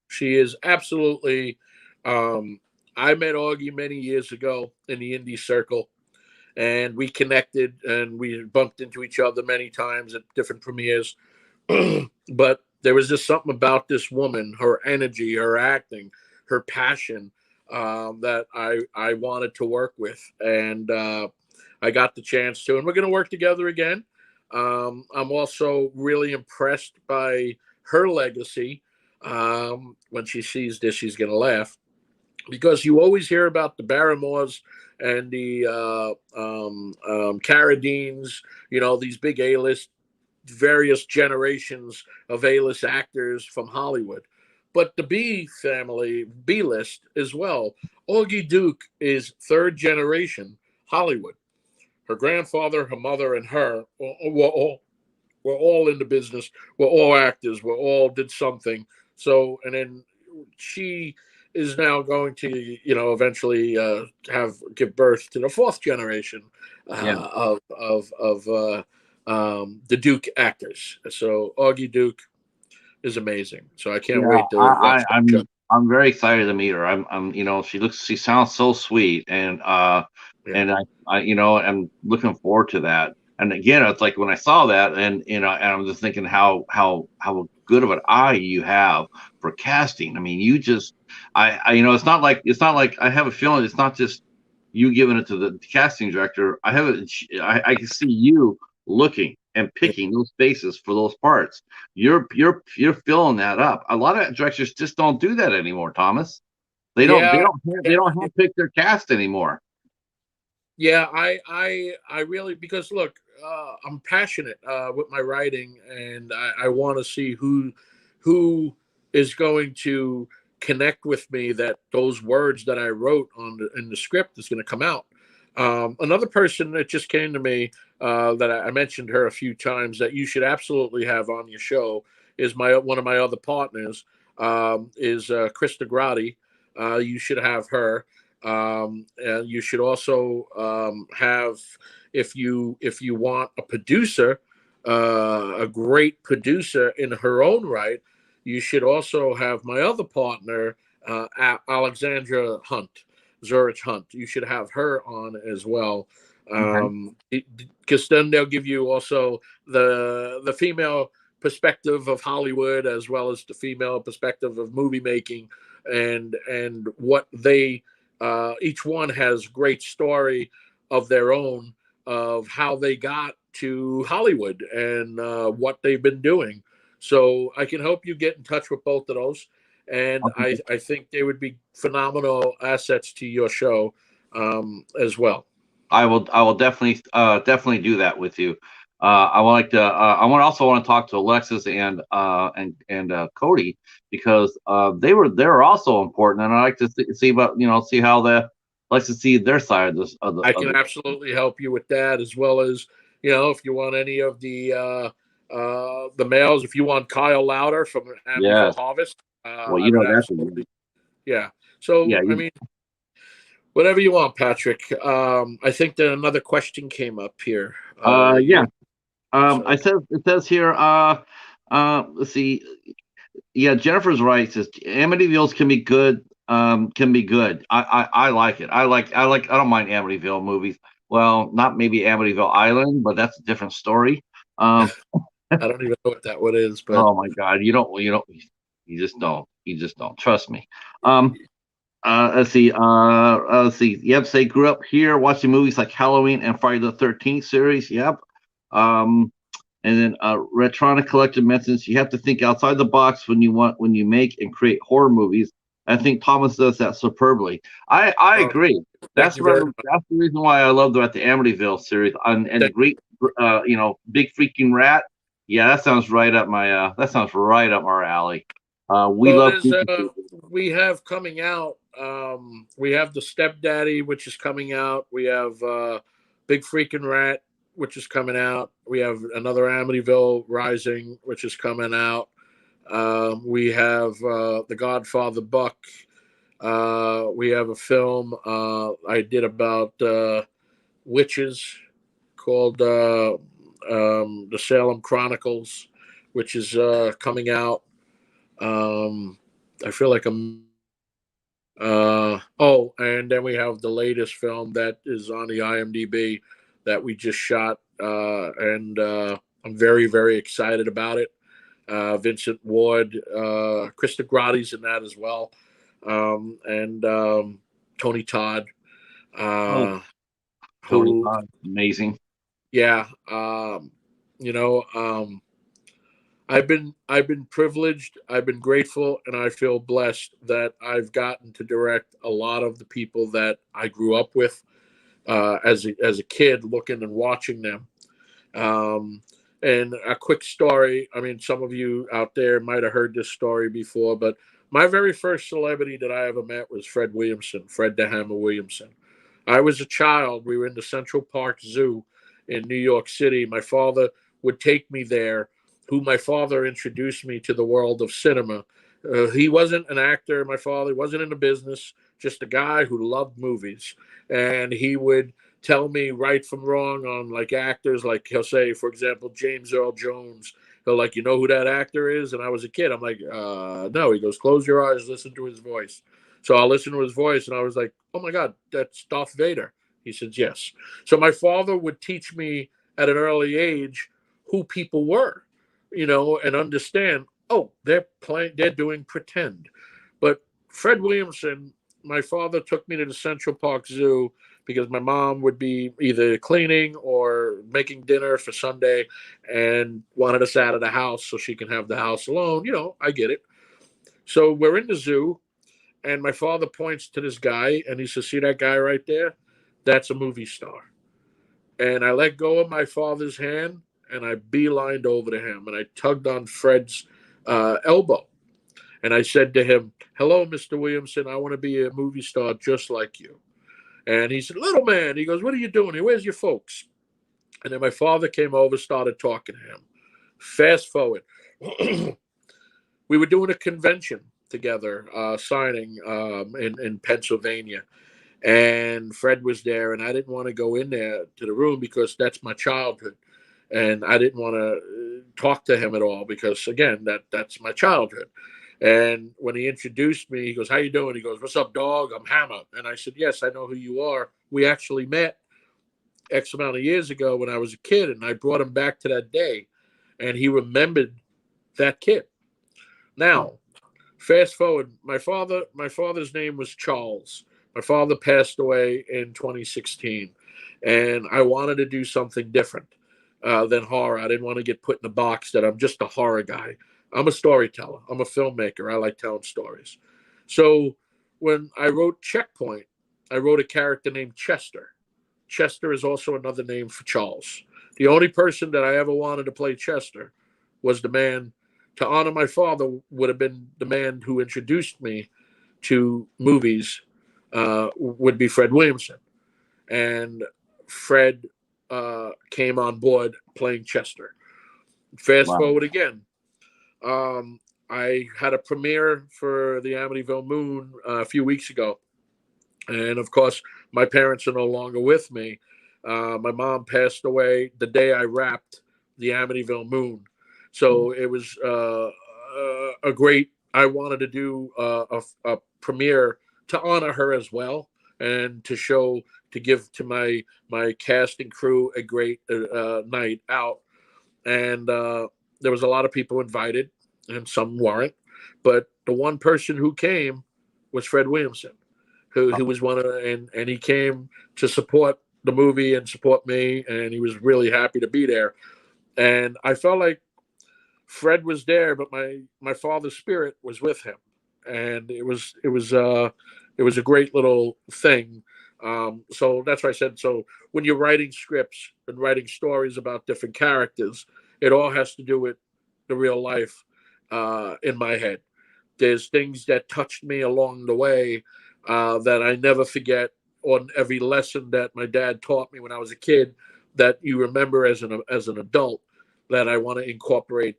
She is absolutely. I met Augie many years ago in the indie circle, and we connected and we bumped into each other many times at different premieres. But there was just something about this woman, her energy, her acting, her passion, that I wanted to work with, and I got the chance to, and we're going to work together again. I'm also really impressed by her legacy. When she sees this, she's going to laugh, because you always hear about the Barrymores and the Carradines, these big A-list, various generations of A-list actors from Hollywood. But the B family, B-list as well. Augie Duke is third generation Hollywood. Her grandfather, her mother, and her were all in the business. We're all actors. We all did something. So, and then she is now going to, eventually give birth to the fourth generation Yeah, of the Duke actors. So Augie Duke is amazing. So I can't yeah. wait to watch that show. I'm very excited to meet her. She sounds so sweet, Yeah, and I'm looking forward to that. And again, it's like when I saw that, and I'm just thinking how good of an eye you have for casting. I mean, it's not like I have a feeling it's not just you giving it to the casting director. I can see you looking and picking those faces for those parts. You're filling that up. A lot of directors just don't do that anymore, Thomas. yeah, They don't handpick their cast anymore. yeah. I really, because look, I'm passionate with my writing, and I want to see who is going to connect with me, that those words that I wrote in the script is going to come out. Another person that just came to me, that I mentioned her a few times, that you should absolutely have on your show, is one of my other partners, is Krista Grotti. You should have her. And you should also have, if you want a producer, a great producer in her own right, you should also have my other partner, Alexandra Hunt, Zurich Hunt. You should have her on as well, Okay. because then they'll give you also the female perspective of Hollywood as well as the female perspective of movie making, and what they each one has great story of their own of how they got to Hollywood and what they've been doing. So I can help you get in touch with both of those, and I think they would be phenomenal assets to your show as well. I will definitely do that with you. I would like to. I want to talk to Alexis and Cody, because they're also important, and I like to see about see how like to see their side of this I of can the absolutely help you with that, as well as if you want any of the males, if you want Kyle Louder from yes. Amityville Harvest, Well, I would that's absolutely, yeah. So yeah. I mean, whatever you want, Patrick. I think that another question came up here. Yeah. So It says here. Let's see. Yeah, Jennifer's right. It says Amityville's can be good. Can be good. I like it. I don't mind Amityville movies. Well, not maybe Amityville Island, but that's a different story. Um, I don't even know what that one is, but oh my God, you just don't trust me. Let's see. Yep, say grew up here watching movies like Halloween and Friday the 13th series. Yep. Um, and then Retronic Collective mentions you have to think outside the box when you make and create horror movies. I think Thomas does that superbly. I oh, agree. thank you very much. That's the reason why I love the Amityville series and the Thank, great big freaking rat. Yeah, that sounds right up our alley. We well, love there's creepy people. we have coming out. We have the Stepdaddy, which is coming out. We have Big Freaking Rat, which is coming out. We have another Amityville Rising, which is coming out. We have The Godfather Buck. We have a film I did about witches called The Salem Chronicles, which is coming out. Um, I feel like I'm. Oh, and then we have the latest film that is on the IMDb that we just shot, and I'm very, very excited about it. Vincent Ward, Krista Grotti's in that as well, and Tony Todd, Oh, uh, Tony who, Todd, amazing. yeah, you know, I've been privileged, I've been grateful, and I feel blessed that I've gotten to direct a lot of the people that I grew up with as a kid, looking and watching them. Um, and a quick story. I mean, some of you out there might have heard this story before, but my very first celebrity that I ever met was Fred Williamson, Fred the Hammer Williamson. I was a child. We were in the Central Park Zoo in New York City. My father would take me there, who my father introduced me to the world of cinema. He wasn't an actor, my father wasn't in the business, just a guy who loved movies. And he would tell me right from wrong on like actors, like he'll say, for example, James Earl Jones. He'll like, you know who that actor is? And I was a kid. I'm like, no. He goes, close your eyes, listen to his voice. So I listened to his voice and I was like, oh my God, that's Darth Vader. He says, yes. So my father would teach me at an early age who people were, and understand, oh, they're doing pretend. But Fred Williamson, my father took me to the Central Park Zoo because my mom would be either cleaning or making dinner for Sunday and wanted us out of the house so she can have the house alone. I get it. So we're in the zoo, and my father points to this guy and he says, see that guy right there? That's a movie star. And I let go of my father's hand and I beelined over to him and I tugged on Fred's elbow. And I said to him, hello, Mr. Williamson. I want to be a movie star just like you. And he said, little man, he goes, what are you doing here? Where's your folks? And then my father came over, started talking to him. Fast forward. We were doing a convention together, signing in Pennsylvania. And Fred was there, and I didn't want to go in there to the room because that's my childhood. And I didn't want to talk to him at all because, again, that's my childhood. And when he introduced me, he goes, how you doing? He goes, what's up, dog? I'm Hammer. And I said, yes, I know who you are. We actually met X amount of years ago when I was a kid, and I brought him back to that day. And he remembered that kid. Now, fast forward, my father's name was Charles. My father passed away in 2016, and I wanted to do something different than horror. I didn't want to get put in a box that I'm just a horror guy. I'm a storyteller. I'm a filmmaker. I like telling stories. So when I wrote Checkpoint, I wrote a character named Chester. Chester is also another name for Charles. The only person that I ever wanted to play Chester was the man, to honor my father, would have been the man who introduced me to movies, would be Fred Williamson. And Fred came on board playing Chester. Fast Wow. forward again. Um, I had a premiere for the Amityville Moon a few weeks ago. And of course, my parents are no longer with me. My mom passed away the day I wrapped the Amityville Moon. So it was a great, I wanted to do a premiere to honor her as well, and to show, to give to my cast and crew a great night out. And there was a lot of people invited, and some weren't. But the one person who came was Fred Williamson, who was one of, and he came to support the movie and support me, and he was really happy to be there. And I felt like Fred was there, but my father's spirit was with him, and it was a great little thing. So that's why I said, so when you're writing scripts and writing stories about different characters, it all has to do with the real life in my head. There's things that touched me along the way that I never forget, on every lesson that my dad taught me when I was a kid, that you remember as an adult, that I want to incorporate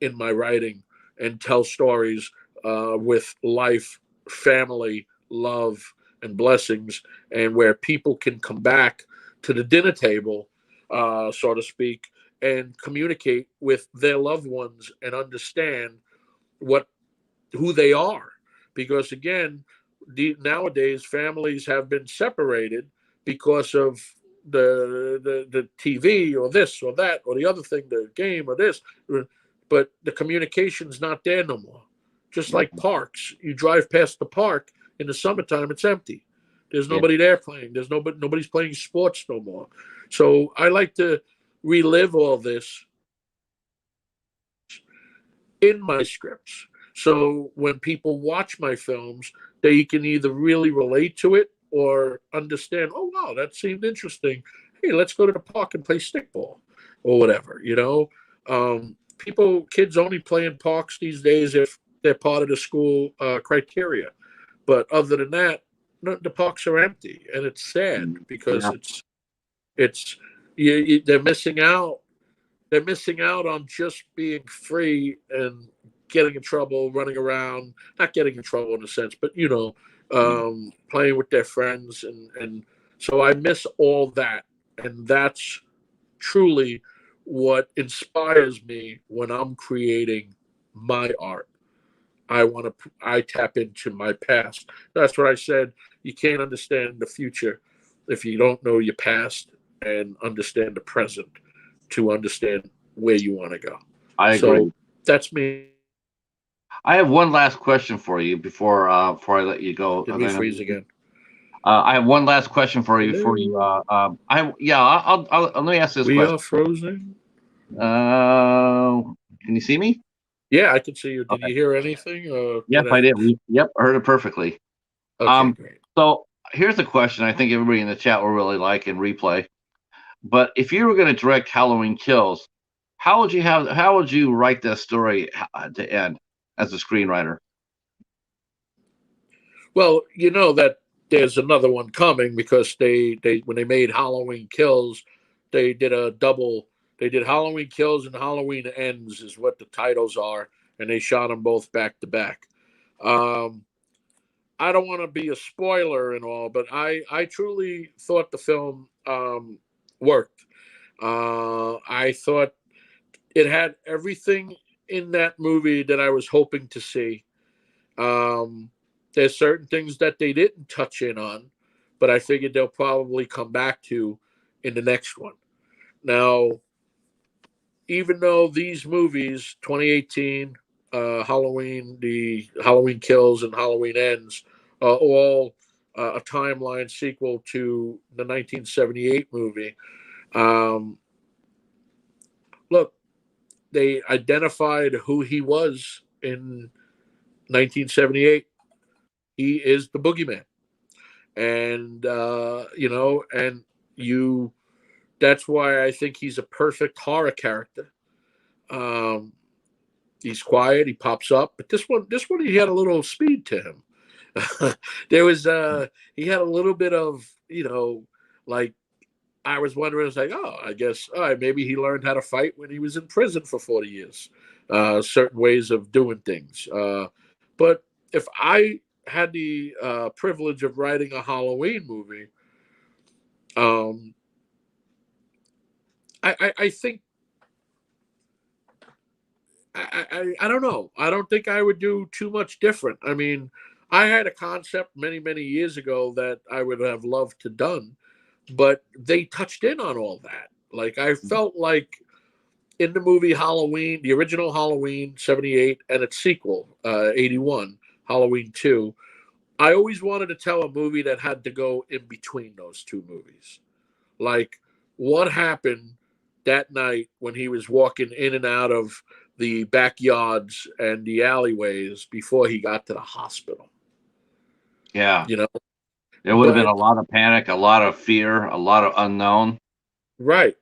in my writing and tell stories with life, family, love, and blessings, and where people can come back to the dinner table, so to speak, and communicate with their loved ones and understand what who they are. Because again, nowadays families have been separated because of the TV or this or that or the other thing, the game or this, but the communication's not there no more. Just like parks, you drive past the park in the summertime, it's empty. There's Yeah. nobody there playing. Nobody's playing sports no more. So I like to relive all this in my scripts. So when people watch my films, they can either really relate to it or understand, oh, wow, that seemed interesting. Hey, let's go to the park and play stickball or whatever, you know? Kids only play in parks these days if they're part of the school criteria. But other than that, no, the parks are empty, and it's sad because Yeah. it's they're missing out. They're missing out on just being free and getting in trouble, running around, not getting in trouble in a sense, but playing with their friends, and so I miss all that, and that's truly what inspires me when I'm creating my art. I tap into my past. That's what I said. You can't understand the future if you don't know your past and understand the present to understand where you want to go. I So agree. that's me. I have one last question for you before I let you go. Did we freeze again? I have one last question for you before you. Hello. Let me ask this We question. are frozen. Can you see me? Yeah, I can see you. Did Okay. you hear anything? Or Yep, I did. Yep, I heard it perfectly. Okay, Um, great. so here's a question I think everybody in the chat will really like and replay. But if you were going to direct Halloween Kills, how would you write that story to end as a screenwriter? Well, you know that there's another one coming because they when they made Halloween Kills, they did a double. They did Halloween Kills and Halloween Ends is what the titles are, and they shot them both back to back. Um, I don't want to be a spoiler and all, but I truly thought the film worked. I thought it had everything in that movie that I was hoping to see. Um, there's certain things that they didn't touch in on, but I figured they'll probably come back to in the next one. Now, even though these movies, 2018, Halloween, the Halloween Kills and Halloween Ends, all a timeline sequel to the 1978 movie. Um, Look, they identified who he was in 1978. He is the boogeyman, and and you. That's why I think he's a perfect horror character. Um, he's quiet. He pops up, but this one, he had a little speed to him. There was he had a little bit of like I was wondering. It's like, oh, I guess all right, maybe he learned how to fight when he was in prison for 40 years. Certain ways of doing things. But if I had the privilege of writing a Halloween movie, um, I think I don't know. I don't think I would do too much different. I mean, I had a concept many years ago that I would have loved to done, but they touched in on all that. Like I felt like in the movie Halloween, the original Halloween 78 and its sequel 81, Halloween 2, I always wanted to tell a movie that had to go in between those two movies. Like what happened that night when he was walking in and out of the backyards and the alleyways before he got to the hospital, Yeah. you know? There would have been But a lot of panic, a lot of fear, a lot of unknown. right.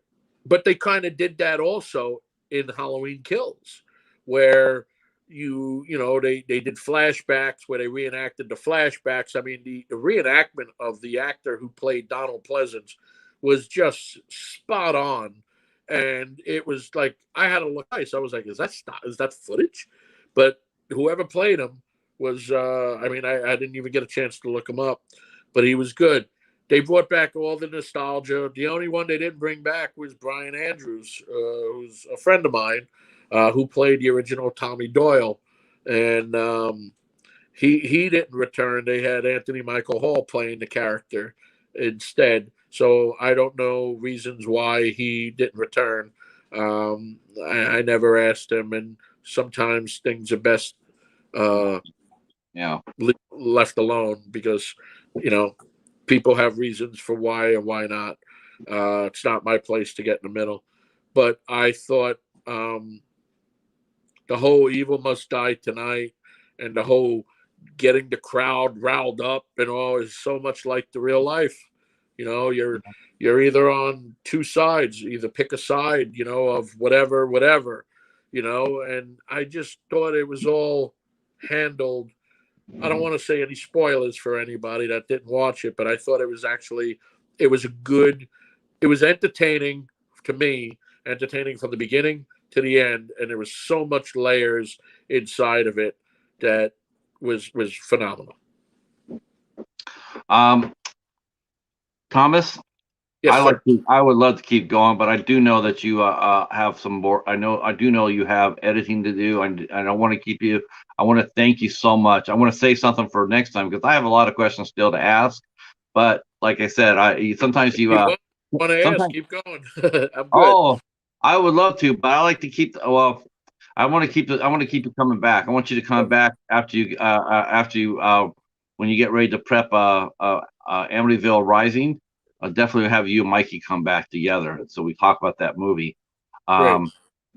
But they kind of did that also in Halloween Kills, where they did flashbacks where they reenacted the flashbacks. I mean, the reenactment of the actor who played Donald Pleasance was just spot on. And it was like I had to look nice. I was like, is that footage? But whoever played him was I mean, I didn't even get a chance to look him up, but he was good. They brought back all the nostalgia. The only one they didn't bring back was Brian Andrews, who's a friend of mine, who played the original Tommy Doyle, and he didn't return. They had Anthony Michael Hall playing the character instead. So I don't know reasons why he didn't return. I never asked him, and sometimes things are best uh, Yeah. left alone because you know people have reasons for why and why not. It's not my place to get in the middle. But I thought the whole evil must die tonight and the whole getting the crowd riled up and all is so much like the real life. You're either on two sides, either pick a side, of whatever, and I just thought it was all handled. I don't want to say any spoilers for anybody that didn't watch it, but I thought it was a good, it was entertaining to me, entertaining from the beginning to the end, and there was so much layers inside of it that was phenomenal. Um, Thomas, Yes, sir. I would love to keep going, but I do know that you have some more. I do know you have editing to do, and I don't want to keep you. I want to thank you so much. I want to say something for next time because I have a lot of questions still to ask. But like I said, sometimes If you you want to ask, sometimes keep going. I'm good. oh, I would love to, but I like to keep. Well, I want to keep it. I want to keep you coming back. I want you to come Okay. back after you when you get ready to prep Amityville Rising. I'll definitely have you and Mikey come back together so we talk about that movie. Great. Um,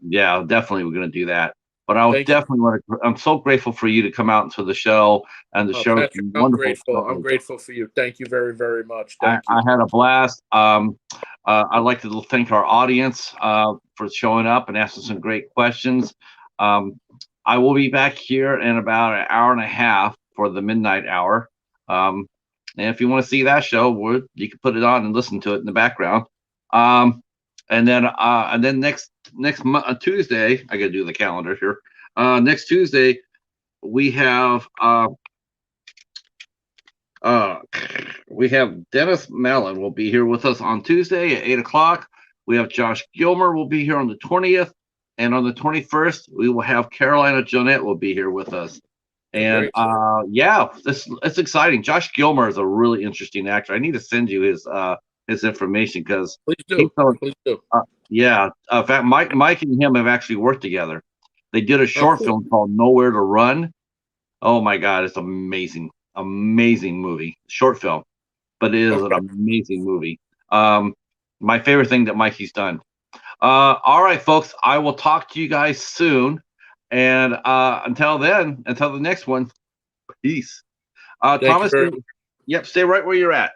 yeah, definitely we're gonna do that. But I would Thank you. definitely want to. I'm so grateful for you to come out into the show and to share Patrick, some I'm wonderful grateful. I'm stories. grateful for you. Thank you very much. Thank I you. had a blast. I'd like to thank our audience for showing up and asking some great questions. Um, I will be back here in about an hour and a half for the midnight hour. Um, and if you want to see that show, you can put it on and listen to it in the background. Um, and then Tuesday, I got to do the calendar here. Next Tuesday, we have uh, we have Dennis Mallon will be here with us on Tuesday at 8 o'clock. We have Josh Gilmer will be here on the 20th, and on the 21st we will have Carolina Jonette will be here with us. And Great. yeah, it's exciting. Josh Gilmer is a really interesting actor. I need to send you his his information because Please he's do. so, Please do. yeah. In fact, Mike and him have actually worked together. They did a Oh, short cool. film called Nowhere to Run. Oh my God, it's amazing, amazing movie, short film, but it is an Okay. amazing movie. Um, my favorite thing that Mikey's done. All right, folks, I will talk to you guys soon, and until then, until the next one, peace. Thank you Thomas, very much. yep, stay right where you're at.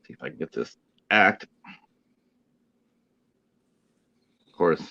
See if I can get this act. Of course.